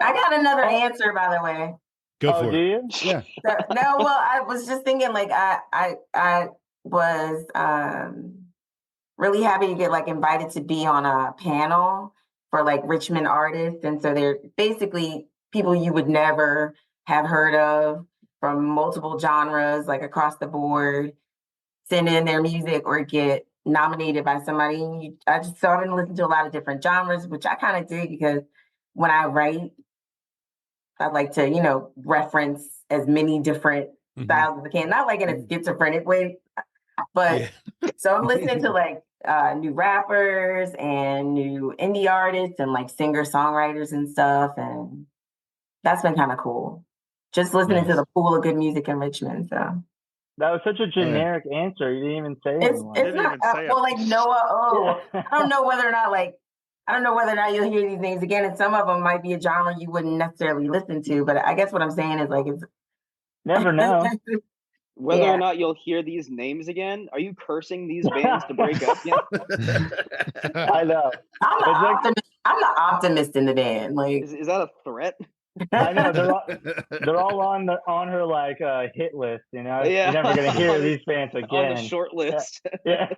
I got another answer, by the way. Go Oh, for do it. you? Yeah. No, well, I was just thinking, like, I was really happy to get like invited to be on a panel for like Richmond artists, and so they're basically people you would never have heard of from multiple genres, like across the board, send in their music or get nominated by somebody. I've been listening to a lot of different genres, which I kind of dig because when I write, I like to, reference as many different styles as I can. Not like in a schizophrenic way, but so I'm listening to like new rappers and new indie artists and like singer-songwriters and stuff. And that's been kind of cool. Just listening to the pool of good music in Richmond. So That was such a generic answer. You didn't even say it's anyone. not well, like Noah. Oh, Yeah. I don't know whether or not you'll hear these names again, and some of them might be a genre you wouldn't necessarily listen to. But I guess what I'm saying is like it's Never know. Whether or not you'll hear these names again, are you cursing these bands to break up yet? I know. I'm the optimist in the band. Like, Is that a threat? I know they're all on her like hit list. Yeah. You're never gonna hear these bands again. On the short list. Yeah.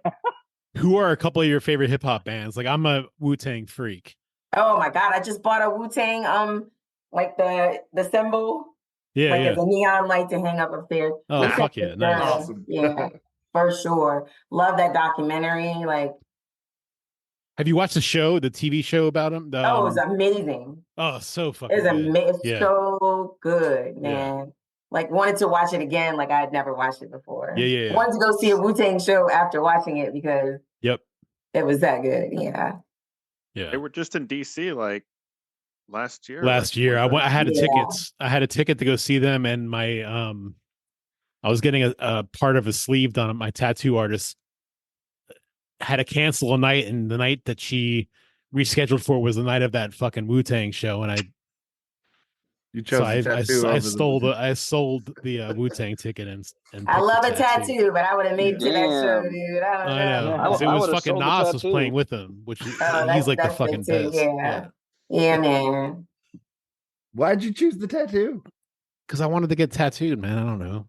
Who are a couple of your favorite hip hop bands? Like I'm a Wu-Tang freak. oh my God, I just bought a Wu-Tang like the symbol. Yeah, like yeah. as a neon light to hang up upstairs. Oh, Wu-Tang fuck yeah, is nice. good. Awesome. Yeah, for sure. Love that documentary. Like, Have you watched the show, the TV show about him? The, oh, it's amazing. oh, so fucking It's good. amazing. It's Yeah. so good, man. Like, wanted to watch it again. Like, I had never watched it before. Yeah. Wanted to go see a Wu-Tang show after watching it because Yep. it was that good. Yeah. Yeah. They were just in DC like last year. Last year, I had a Yeah. tickets. I had a ticket to go see them, and my I was getting a part of a sleeve done. My tattoo artist had to cancel a night, and the night that she rescheduled for was the night of that fucking Wu-Tang show, and You chose I the tattoo. I sold the Wu-Tang ticket and I picked love the a tattoo, but I would have made it to that show, Damn. dude. I don't I know. know. 'Cause it I was would've fucking sold the Nas was tattoo. playing with him, which Oh, he's that's- like the that's fucking good too. best. Yeah. Yeah, man. Why'd you choose the tattoo? Because I wanted to get tattooed, man. I don't know.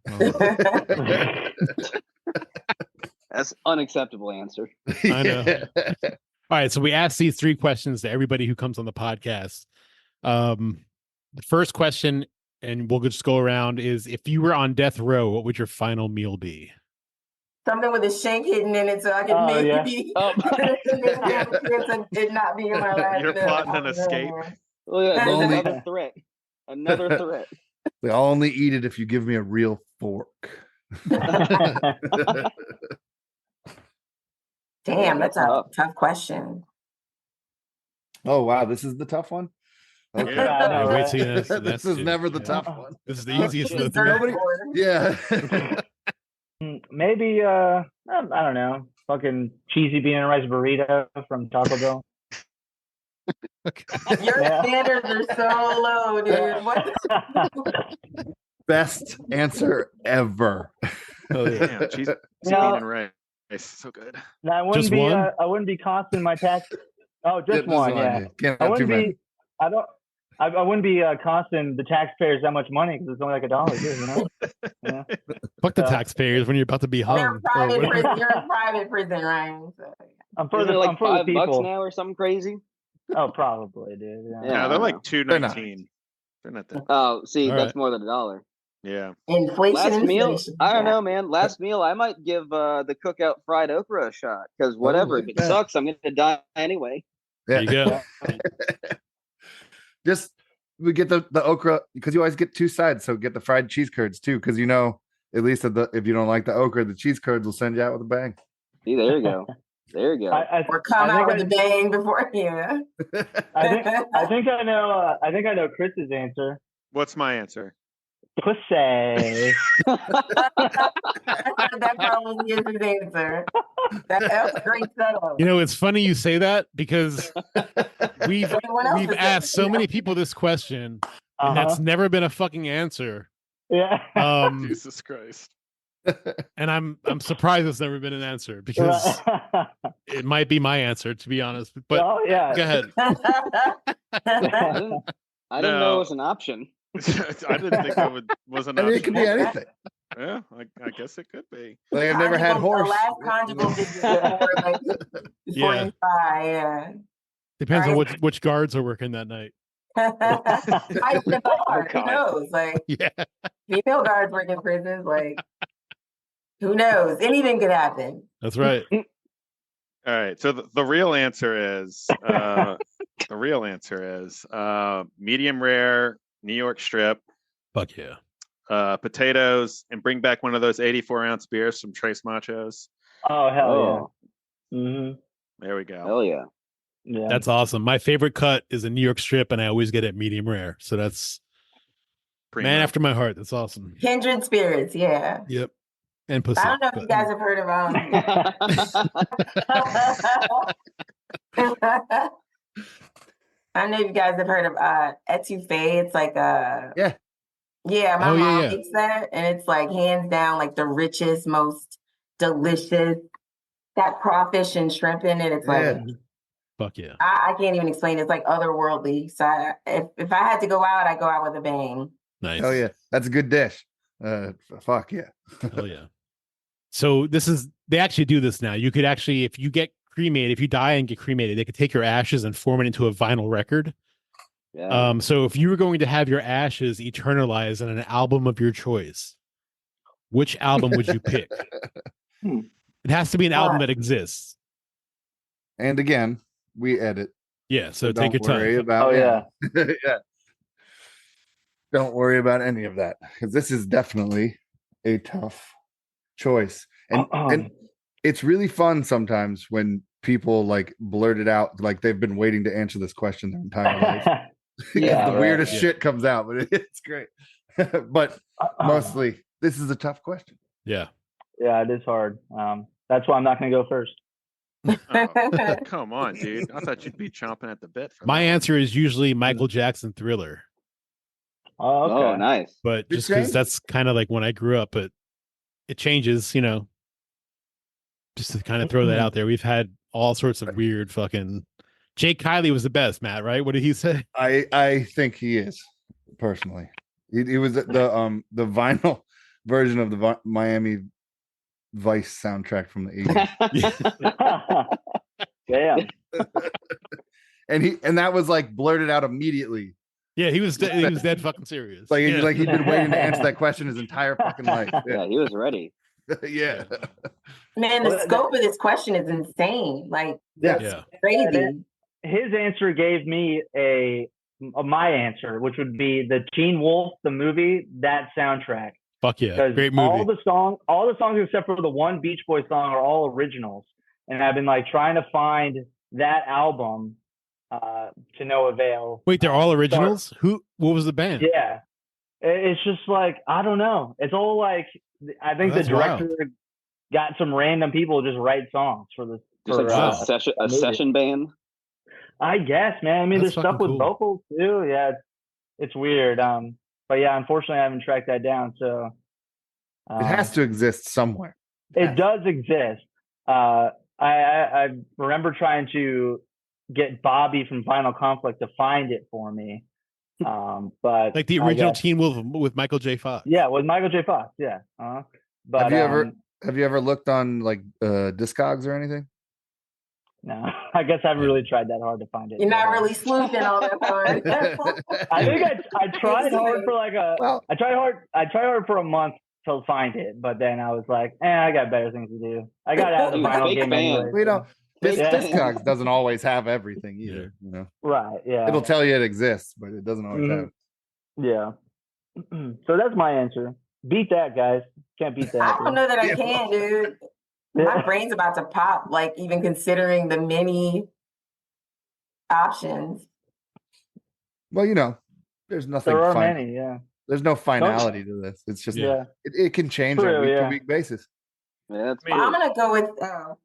That's unacceptable answer. I know. All right, so we asked these 3 questions to everybody who comes on the podcast. The first question, and we'll just go around, is if you were on death row, what would your final meal be? Something with a shank hidden in it so I could Oh, yeah. maybe Oh. did not be in my last You're meal. plotting an I don't know, escape. man. Oh yeah, there's Only- another threat. Another threat. I'll only eat it if you give me a real fork. Damn, that's a Tough. tough question. Oh wow, this is the tough one. Okay. Yeah, I know, Wait right? till you- this is never the tough one. This is the easiest of the Dessert 3. board. Yeah. Maybe I don't know. Fucking cheesy bean and rice burrito from Taco Bell. Your Yeah. standards are so low, dude. What? Best answer ever. Oh, yeah. Damn, cheese, No. bean and rice. So good. No, I wouldn't Just be. one? I wouldn't be costing my tax. Oh, just This one. Yeah. Can't I have too wouldn't many. be. I wouldn't be costing the taxpayers that much money because it's only like $1, you know. Yeah. Fuck the Yeah. taxpayers when you're about to be You're hung. in private Or prison. You're in private prison, Ryan. So. I'm for Isn't the it like I'm for the $5 people. now or something crazy? Oh, probably, dude. Yeah. Yeah, Yeah, they're I like know. $2.19. They're not that. Oh, see, All that's right. more than $1. Yeah. Inflation. I don't Yeah. know, man. Last meal, I might give the cookout fried okra a shot because whatever, look if at it that. sucks, I'm gonna die anyway. There you go. Just we get the okra because you always get two sides. So get the fried cheese curds too, because at least if you don't like the okra, the cheese curds will send you out with a bang. See, there you go. There you go. Or come out with a bang before you. I think I know. I think I know Chris's answer. What's my answer? Pussy. That probably is his answer. That's a great setup. It's funny you say that because we've Everyone else is asked so saying many it. people this question, and that's never been a fucking answer. Yeah. Jesus Christ. And I'm surprised it's never been an answer because it might be my answer, to be honest. But oh yeah. go ahead. I didn't know it was an option. I didn't think that was an I mean, option. it could be anything. Yeah, I guess it could be. Like I've never had Conjugal- horse. The last conjugal digit before Yeah. you die. Yeah. Depends on Right. which guards are working that night. Might be the guard. Who God. knows? Like Yeah. female guards work in prisons. Like who knows? Anything could happen. That's right. All right. So the real answer is medium rare New York strip, Fuck yeah. potatoes, and bring back one of those 84-ounce beers from Tres Machos. Oh hell Oh, yeah. Mm-hmm. There we go. hell yeah. Yeah. That's awesome. My favorite cut is a New York strip, and I always get it medium rare. So that's Primo. man after my heart. That's awesome. Kindred spirits. Yeah. Yep. And pussy. I don't know if you guys have heard of I don't know if you guys have heard of etouffee. It's like a Yeah. Yeah, my Oh, yeah, mom yeah. makes that, and it's like hands down like the richest, most delicious. That crawfish and shrimp in it. It's Yeah. like Fuck yeah. I can't even explain. It's like otherworldly. So if I had to go out, I'd go out with a bang. Nice. Oh yeah, that's a good dish. Fuck yeah. Hell yeah. So they actually do this now. You could actually, if you get cremated, if you die and get cremated, they could take your ashes and form it into a vinyl record. Yeah. So if you were going to have your ashes eternalized in an album of your choice, which album would you pick? It has to be an album that exists. And again, we edit. Yeah, so Don't take your worry time. about. Oh yeah. Yeah. Don't worry about any of that because this is definitely a tough choice, and it's really fun sometimes when people like blurt it out like they've been waiting to answer this question their entire life. Yeah, The right. weirdest Yeah. shit comes out, but it's great. But mostly, this is a tough question. Yeah. Yeah, it is hard. That's why I'm not going to go first. Oh, come on, dude. I thought you'd be chomping at the bit for My that one. answer is usually Michael Jackson Thriller, Oh, okay. Oh, nice. but Good just because change. that's kind of like when I grew up, but it changes, just to kind of throw that out there. We've had all sorts of weird fucking. Jake Kiley was the best, Matt, right? What did he say? I think he is personally. He was the vinyl version of the Miami Vice soundtrack from the 80s. Damn. and that was like blurted out immediately. Yeah, he was dead fucking serious. Like yeah. he'd been waiting to answer that question his entire fucking life. Yeah, he was ready. Yeah. Man, the scope of this question is insane. Like Yeah. Yeah. crazy. His answer gave me my answer, which would be the Teen Wolf, the movie, that soundtrack. Fuck yeah. Because Great movie. all the songs except for the one Beach Boy song are all originals. And I've been like trying to find that album to no avail. Wait, they're all originals? What was the band? Yeah. It's just like, I don't know. It's all like, I think the that's director got some random people to just write songs for this. Just like Wow. a session band. I guess, man. I mean, That's there's stuff fucking with cool. vocals too. Yeah, it's weird. But yeah, unfortunately, I haven't tracked that down. So It has to exist somewhere. It does exist. I remember trying to get Bobby from Final Conflict to find it for me. But Like the I original guess- Teen Wolf with Michael J. Fox. Yeah, with Michael J. Fox. Yeah. But Have you ever looked on like Discogs or anything? No, I guess I haven't really tried that hard to find it. You're not really sleuthing all that hard. I think I tried hard for like I tried hard for a month to find it, but then I was like, I got better things to do. I got out of the Dude, final fake game fan. anyway. We don't. Yeah. Discogs doesn't always have everything either. You know, Right? Yeah. it'll tell you it exists, but it doesn't always have it. Yeah. So that's my answer. Beat that, guys. Can't beat that. I don't know that I can, dude. My brain's about to pop, like even considering the many options. Well, you know, there's nothing. There are many, yeah. There's no finality to this. It's just it can change on a week-to-week basis. Yeah, Well, I'm gonna go with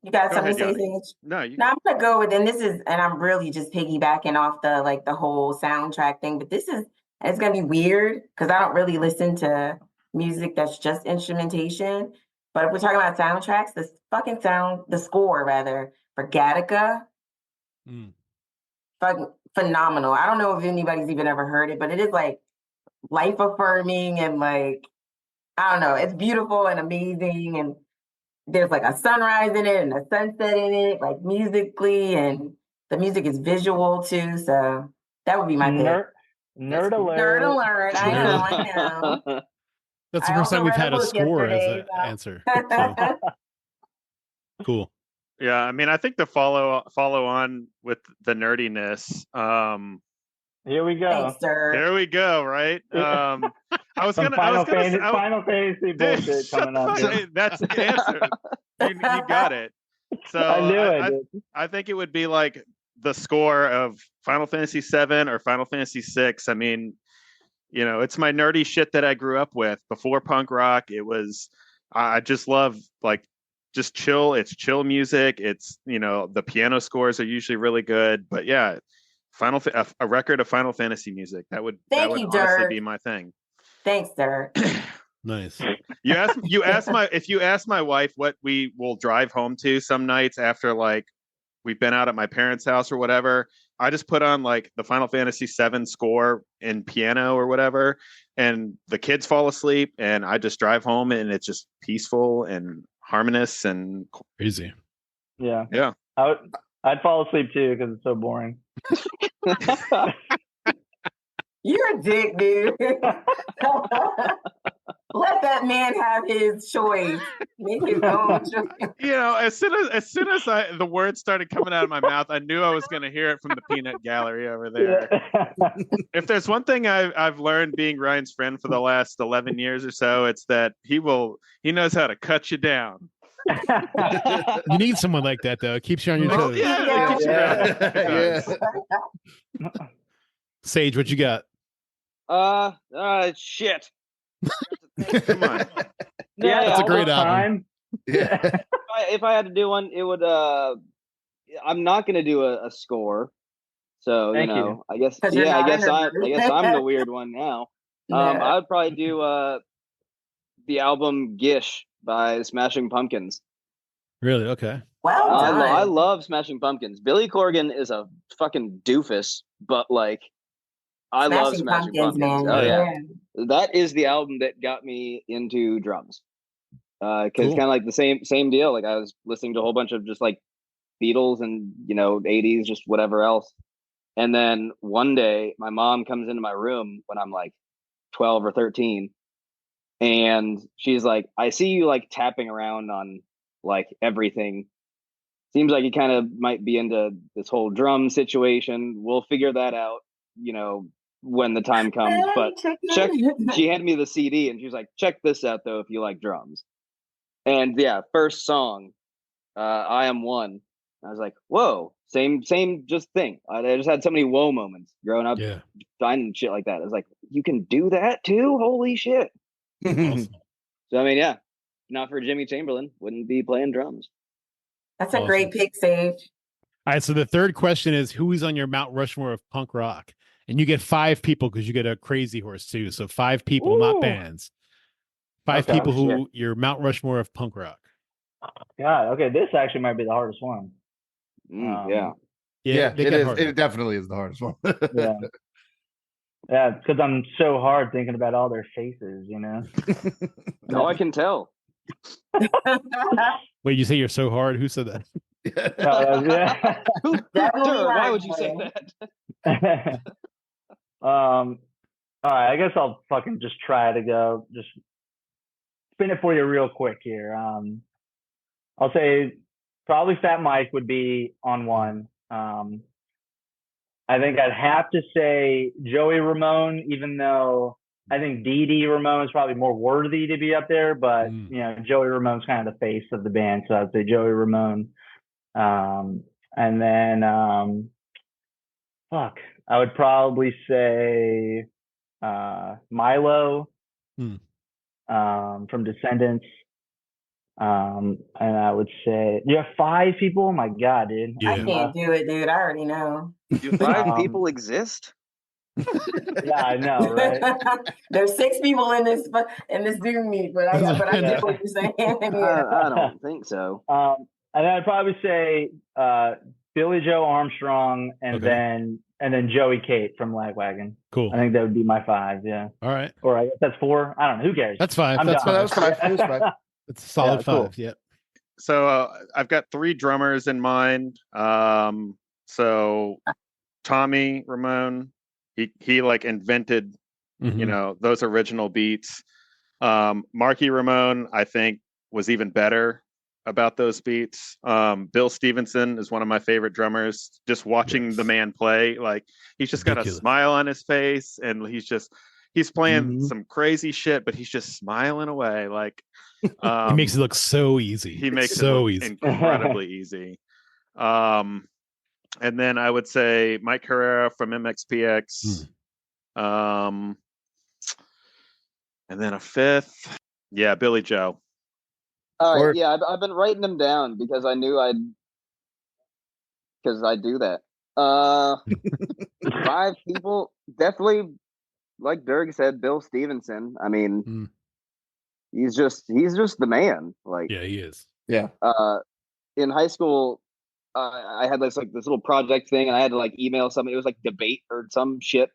you guys something to say, Sage? No, I'm gonna go with, and I'm really just piggybacking off the whole soundtrack thing, but it's gonna be weird because I don't really listen to music that's just instrumentation. But if we're talking about soundtracks, the score rather for Gattaca, fucking phenomenal. I don't know if anybody's even ever heard it, but it is like life affirming and like, I don't know, it's beautiful and amazing. And there's like a sunrise in it and a sunset in it, like musically, and the music is visual too. So that would be my pick. Nerd alert. Nerd alert. I know. That's the first time we've had a score as an answer. So. Cool. Yeah, I mean, I think the follow on with the nerdiness. Here we go. Thanks, sir. Here we go. Right. I was gonna. Final Fantasy bullshit coming up. That's the answer. You got it. So I knew it. I think it would be like the score of Final Fantasy VII or Final Fantasy VI. I mean, you know, it's my nerdy shit that I grew up with before punk rock. It was, I just love like just chill. It's chill music. It's, you know, the piano scores are usually really good, but yeah, a record of Final Fantasy music. That would honestly be my thing. Thanks, sir. Nice. If you ask my wife what we will drive home to some nights after like we've been out at my parents' house or whatever, I just put on like the Final Fantasy VII score in piano or whatever, and the kids fall asleep, and I just drive home, and it's just peaceful and harmonious and crazy. Yeah. Yeah. I'd fall asleep too because it's so boring. You're a dick, dude. Let that man have his choice. Make his own choice. You know, as soon as the words started coming out of my mouth, I knew I was going to hear it from the peanut gallery over there. If there's one thing I've learned being Ryan's friend for the last 11 years or so, it's that he knows how to cut you down. You need someone like that though. It keeps you on your toes. Yeah. Sage, what you got? Shit. Come on. Yeah, that's a great album. Yeah. If I had to do one, it would. I'm not going to do a score. So Thank you. I guess. 'Cause you're Yeah, I not guess I'm the weird one now. No. I would probably do the album Gish by Smashing Pumpkins. Really? Okay. Well done. I love Smashing Pumpkins. Billy Corgan is a fucking doofus, but like, I love Smashing Pumpkins. Man. Oh yeah. That is the album that got me into drums. Because kind of like the same deal. Like I was listening to a whole bunch of just like Beatles and 80s, just whatever else. And then one day my mom comes into my room when I'm like 12 or 13, and she's like, "I see you like tapping around on like everything. Seems like you kind of might be into this whole drum situation. We'll figure that out, when the time comes. But she handed me the CD and she was like, check this out though if you like drums." And yeah, first song, I Am One. I was like, whoa, same just thing. I just had so many whoa moments growing up, finding shit like that. I was like, you can do that too? Holy shit. Awesome. So I mean, yeah, not for Jimmy Chamberlain, wouldn't be playing drums. That's a great pick, Sage. All right, so the third question is, who is on your Mount Rushmore of punk rock? And you get 5 people because you get a crazy horse too. So 5 people, not bands. 5 people who your Mount Rushmore of punk rock. God, okay, this actually might be the hardest one. Yeah, it definitely is the hardest one. Yeah, because I'm so hard thinking about all their faces, No, I can tell. Wait, you say you're so hard? Who said that? Yeah. Definitely Sure, why not would you say gay. that? All right, I guess I'll fucking just try to go. Just spin it for you real quick here. I'll say probably Fat Mike would be on one. I think I'd have to say Joey Ramone, even though I think Dee Dee Ramone is probably more worthy to be up there, but you know, Joey Ramone's kind of the face of the band, so I'd say Joey Ramone. And then fuck, I would probably say Milo from Descendants. And I would say you have 5 people. Oh my god, dude! I can't do it, dude. I already know. Do 5 people exist? Yeah, I know, right? There's 6 people in this Zoom meet, but I get what you're saying. Yeah. I don't think so. And then I'd probably say Billy Joe Armstrong, and then Joey Kate from Lagwagon. Cool. I think that would be my 5. Yeah. All right. Or I guess that's 4. I don't know. Who cares? That's 5. That was 5. It was 5. It's a solid 5. Cool. Yeah. So I've got 3 drummers in mind. So Tommy Ramone, he like invented, you know, those original beats. Marky Ramone, I think, was even better about those beats. Bill Stevenson is one of my favorite drummers. Just watching the man play, like he's just got a smile on his face, and he's playing some crazy shit, but he's just smiling away. Like he makes it look so easy. He makes it look incredibly easy. And then I would say Mike Herrera from MXPX. And then a 5th. Yeah, Billy Joe. All right, yeah, I've been writing them down because I knew I do that. 5 people, definitely, like Dirk said, Bill Stevenson. I mean, he's just the man. Like, yeah, he is. Yeah. In high school, I had this little project thing, and I had to like email somebody. It was like debate or some shit,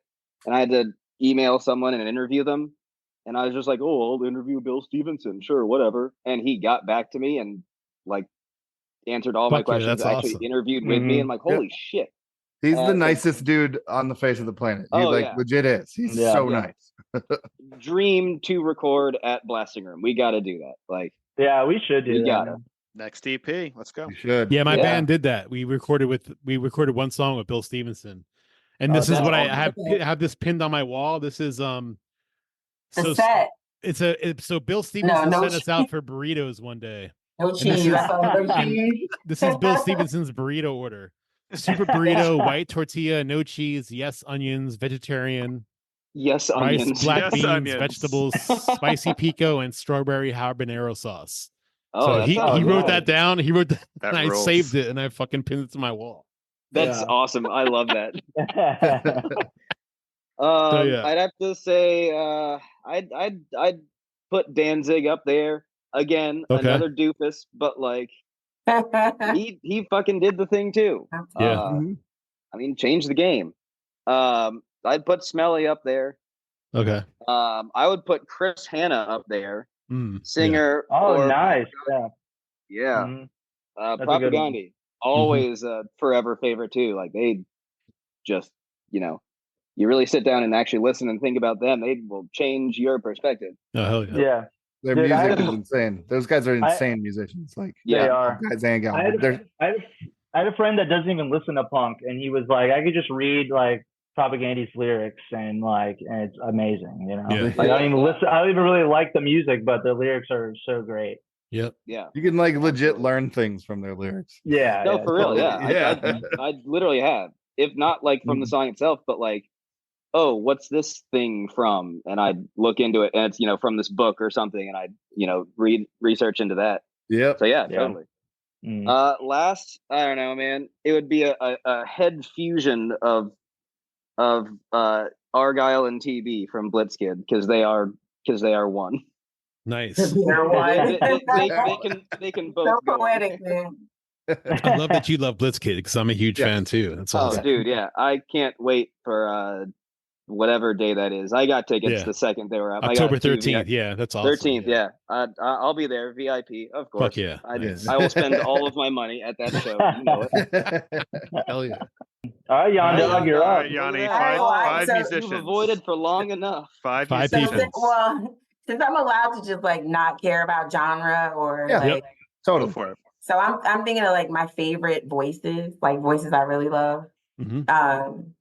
and I had to email someone and interview them. And I was just like, "Oh, I'll interview Bill Stevenson, sure, whatever." And he got back to me and like answered all my questions. Actually awesome. Interviewed with me, and like, holy shit, he's the nicest dude on the face of the planet. He legit is. He's so nice. Dream to record at Blasting Room. We got to do that. Like, yeah, we should do that. Next EP, let's go. You should. Yeah, my band did that. We recorded one song with Bill Stevenson, and this is what I have this pinned on my wall. This is so Bill Stevenson sent us out for burritos one day. No cheese. This is Bill Stevenson's burrito order: super burrito, white tortilla, no cheese, yes onions, vegetarian, yes rice, onions, black beans, vegetables, spicy pico, and strawberry habanero sauce. So he wrote that down. He wrote that, and I saved it, and I fucking pinned it to my wall. That's awesome. I love that. I'd have to say I'd put Danzig up there again. Another doofus, but like he fucking did the thing too. I mean, changed the game. I'd put Smelly up there. Okay. I would put Chris Hanna up there. Singer. Nice. Yeah. Propaganda. Always a forever favorite too. Like they just, you really sit down and actually listen and think about them. They will change your perspective. Oh, hell yeah. Yeah. Their music is insane. Those guys are insane musicians. Like, they are. Guys and gals. I had a friend that doesn't even listen to punk, and he was like, I could just read like Propaganda's lyrics, and it's amazing. Like, I don't even listen. I don't even really like the music, but the lyrics are so great. Yep. Yeah. You can like legit learn things from their lyrics. Yeah. No, for real. Yeah. I literally have. If not like from the song itself, but like, oh, what's this thing from? And I'd look into it, and it's from this book or something, and I'd read research into that. Yep. So totally. Last, I don't know, man. It would be a head fusion of Argyle and TB from Blitzkid because they are one. Nice. They can both so go. poetic, man. I love that you love Blitzkid because I'm a huge fan too. That's awesome. Dude, yeah. I can't wait for whatever day that is. I got tickets Yeah. the second they were up. October I got 13th. Yeah, that's awesome. 13th, yeah. I'll be there, VIP, of course. Fuck yeah. Nice. I will spend all of my money at that show. You know it. Hell yeah. All right, Yon Dog, you're All up. right, Yanni, Look at that. five So musicians. You've avoided for long enough. Five Five So musicians. people. since I'm allowed to just like not care about genre or Yeah. like, Go Totally. for it. so I'm thinking of like my favorite voices, like voices I really love. Mhm.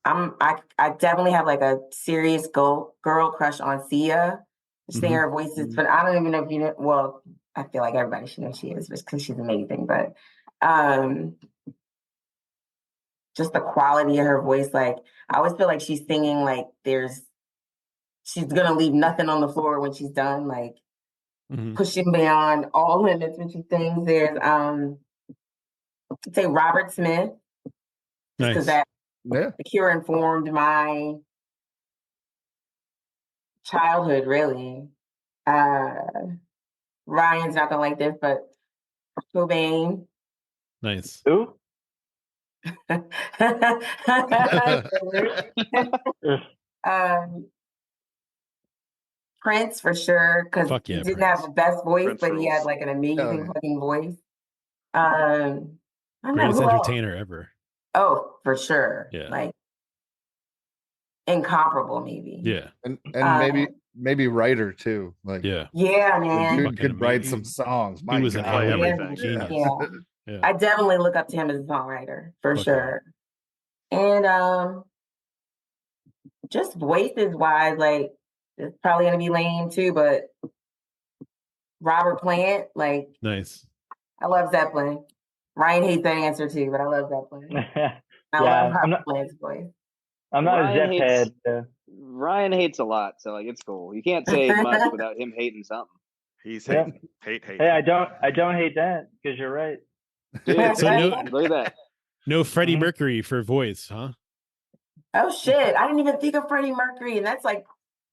I definitely have like a serious girl crush on Sia. Just think her voice is, but I don't even know if you know. Well, I feel like everybody should know she is, just because she's amazing. But just the quality of her voice, like I always feel like she's singing like she's gonna leave nothing on the floor when she's done, like pushing beyond all limits when she sings. There's I'd say Robert Smith, just because Nice. Yeah. The Cure informed my childhood, really. Ryan's not gonna like this, but Cobain. Nice. Who? Prince for sure, because Fuck yeah, he didn't Prince. have the best voice, Prince but he had rules. like an Oh, amazing yeah. fucking voice. I don't know Greatest who else. entertainer ever. Oh, for sure. Yeah. Like incomparable, maybe. Yeah. And maybe writer too. Like Yeah. Yeah, the man. dude Fucking could write amazing. some songs. My He was an God. play alien. everything. Genius. Yeah. Yeah. I definitely look up to him as a songwriter for Fuck sure. And just voices wise, like it's probably gonna be lame too, but Robert Plant, like Nice. I love Zeppelin. Ryan hates that answer too, but I love Zeppelin. I love Robert Plant's voice. I'm not Ryan a Zepp hates- head. Ryan hates a lot, so like it's cool. You can't say much without him hating something. He's Yeah. hate. Hey, I don't hate that because you're right. Dude, So look at that. no Freddie Mercury for voice, huh? Oh shit! I didn't even think of Freddie Mercury, and that's like,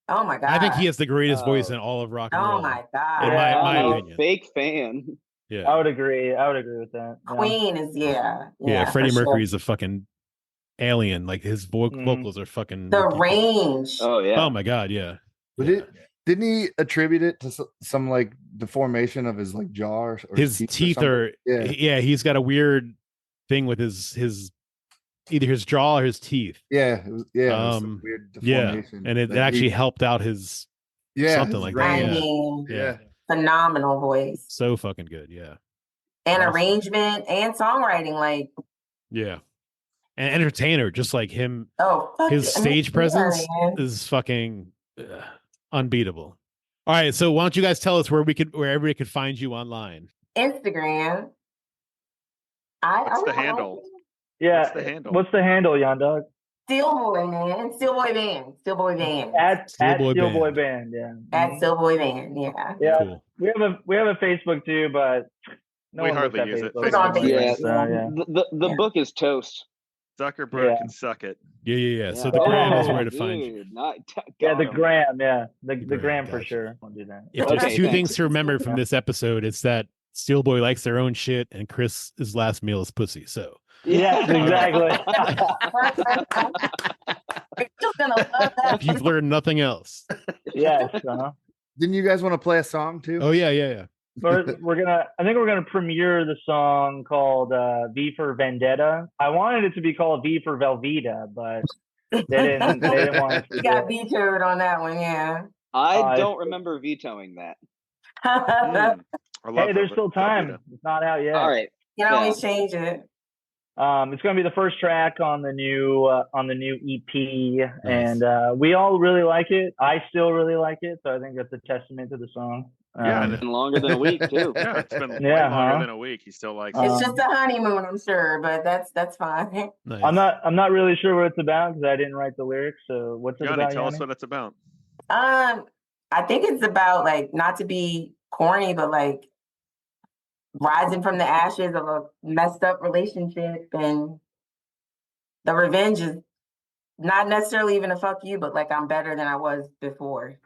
oh my god! I think he has the greatest voice in all of rock and roll. Oh my god! In Yeah, my I'm a opinion. fake fan. Yeah. I would agree with that. Yeah. Queen is Yeah, for Freddie sure. Mercury's a fucking alien. Like his vocals are fucking The ridiculous. range. Oh yeah. Oh my god, yeah. But didn't he attribute it to some like deformation of his like jaw or His teeth are yeah. he's got a weird thing with his either his jaw or his teeth. Yeah, it was some weird deformation. And it that actually he- helped out his something his like I that. Yeah. mean, Yeah. phenomenal voice So fucking good, yeah. and Awesome. arrangement and songwriting. Like, Yeah. And entertainer, just like him. oh, fuck His it. stage presence man. is fucking unbeatable. All right, so why don't you guys tell us where everybody could find you online? Instagram. What's the handle? Yeah. What's the handle? What's the handle, Yon Dog? Steelboy, man. Steelboy Band. Steelboy Band. At Steelboy Steelboy Band. Yeah. At Steelboy Band. Yeah. Yeah. Cool. We have a Facebook too, but no We one looks hardly at use it. Facebook. It's on Facebook. Yeah. Facebook. So, The book is toast. Zuckerberg Yeah. can suck it. Yeah. So the Oh, gram is where to find you. Dude, not, Yeah, the got him. gram. Yeah, the Gram, gram for gotcha. sure. I'll do that. If there's Okay, two thanks. things to remember from this episode, it's that Steelboy likes their own shit and Chris's last meal is pussy. So Yes, exactly. You're just gonna love that. if you've learned nothing else. Yes. Didn't you guys want to play a song too? Oh yeah. I think we're gonna premiere the song called V for Vendetta. I wanted it to be called V for Velveeta, but they didn't want us to You do got it. vetoed on that one, yeah. I don't remember vetoing that. I love Hey, there's Velveeta. still time. It's not out yet. All right. You can always change it. It's going to be the first track on the new EP, and we all really like it. I still really like it, so I think that's a testament to the song. Yeah, It's been longer than a week too. Yeah, it's been way Yeah, longer huh? than a week. He still likes It's it. just a honeymoon, I'm sure, but that's fine. Nice. I'm not really sure what it's about because I didn't write the lyrics. So what's it Yanni, about? tell us Yanni? what it's about. I think it's about like not to be corny, but like rising from the ashes of a messed up relationship, and the revenge is not necessarily even a fuck you, but like I'm better than I was before.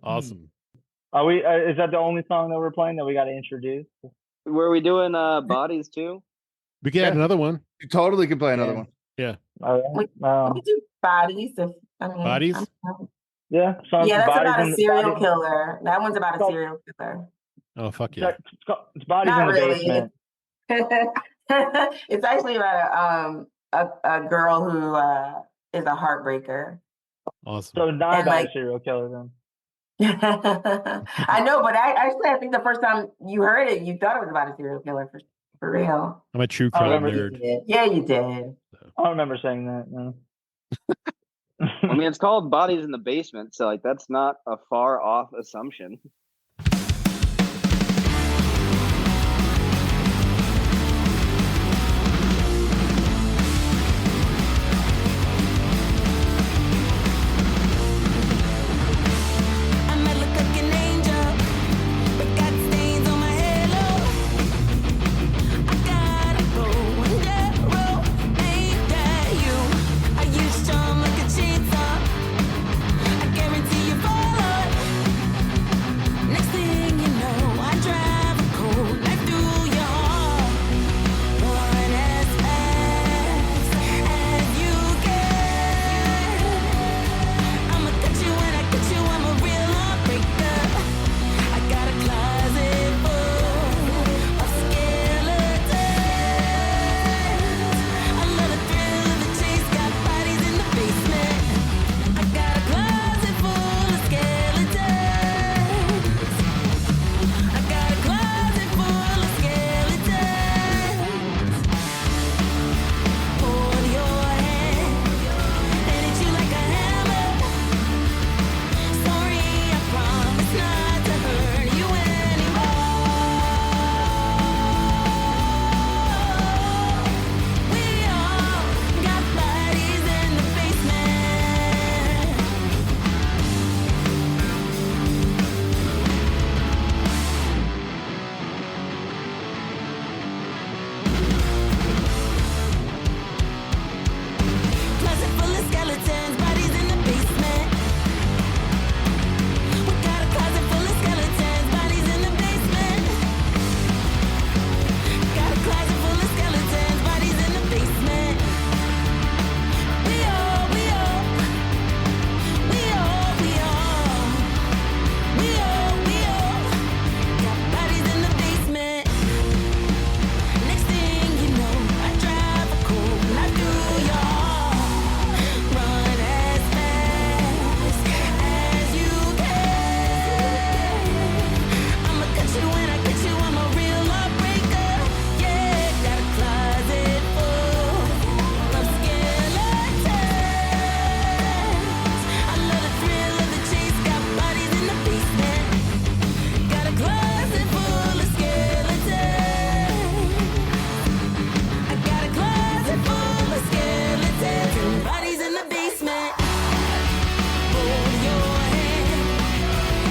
Awesome. Are we? Is that the only song that we're playing that we got to introduce? Were we doing bodies too? We can add another one. You totally can play another one. Yeah. All right. We do bodies. Bodies? Yeah. Yeah, that's bodies about a serial bodies. killer. That one's about a Stop. serial killer. Oh, fuck yeah. It's bodies Not in the really. basement. It's actually about a girl who is a heartbreaker. Awesome. So not And, about like- a serial killer then. I know, but I think the first time you heard it, you thought it was about a serial killer for real. I'm a true I crime remember nerd. Yeah, you did. I don't remember saying that. No. I mean, it's called Bodies in the Basement, so like that's not a far off assumption. I might look like an angel, but got stains on my halo. I gotta go under road, ain't that you? I use charm like a chainsaw. I guarantee you fall on. Next thing you know, I drive a cold knife through your heart. Run as fast as you can. I'ma cut you when I cut you, I'm a real heartbreaker. I got a closet full of skeletons. I love the thrill of the chase, got bodies in the basement. I got a closet full of skeletons. I got a closet full of skeletons. Hold your hand and hit you like a hammer. Sorry, I promise not to hurt you anymore. We all got bodies in the basement. Closet full of skeletons, bodies in the basement. We got a closet full of skeletons, bodies in the basement. Got a closet full of skeletons, bodies in the basement. We all got bodies in the basement. Next thing you know, I drive a cold knife through your heart. Run as fast as you can. I'ma cut you when I cut you, I'm a real heartbreaker. Yeah, got a closet full of skeletons. I love the thrill of the chase, got bodies in the basement. Got a closet full of skeletons. I got a closet full of skeletons and bodies in the basement. Hold your hand,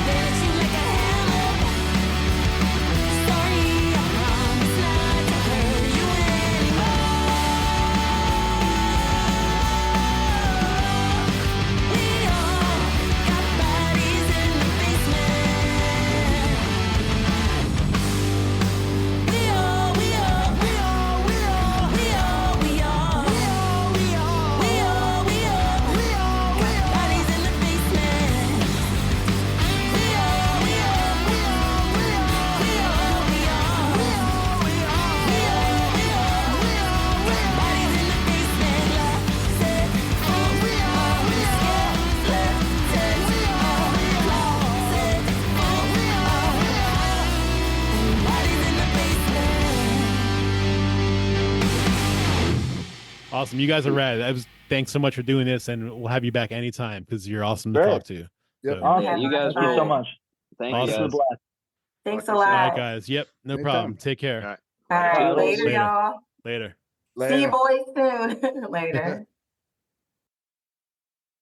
then hit you like a hammer. Sorry, I promise not to hurt you anymore. We all got bodies in the basement. We all bodies in the basement. We all bodies in the basement. Closet full of skeletons. Bodies in the basement. Awesome. You guys are rad. Thanks so much for doing this, and we'll have you back anytime because you're awesome to Great. talk to. Yep. So- Awesome. Yeah, you guys Thank you so rule. much. Thank Awesome. you This is a guys. blast. Thanks a All lot. right, guys. Yep. No Anytime. problem. Take care. All right. All right, Later. later, Later. y'all. Later. See you boys soon. Later.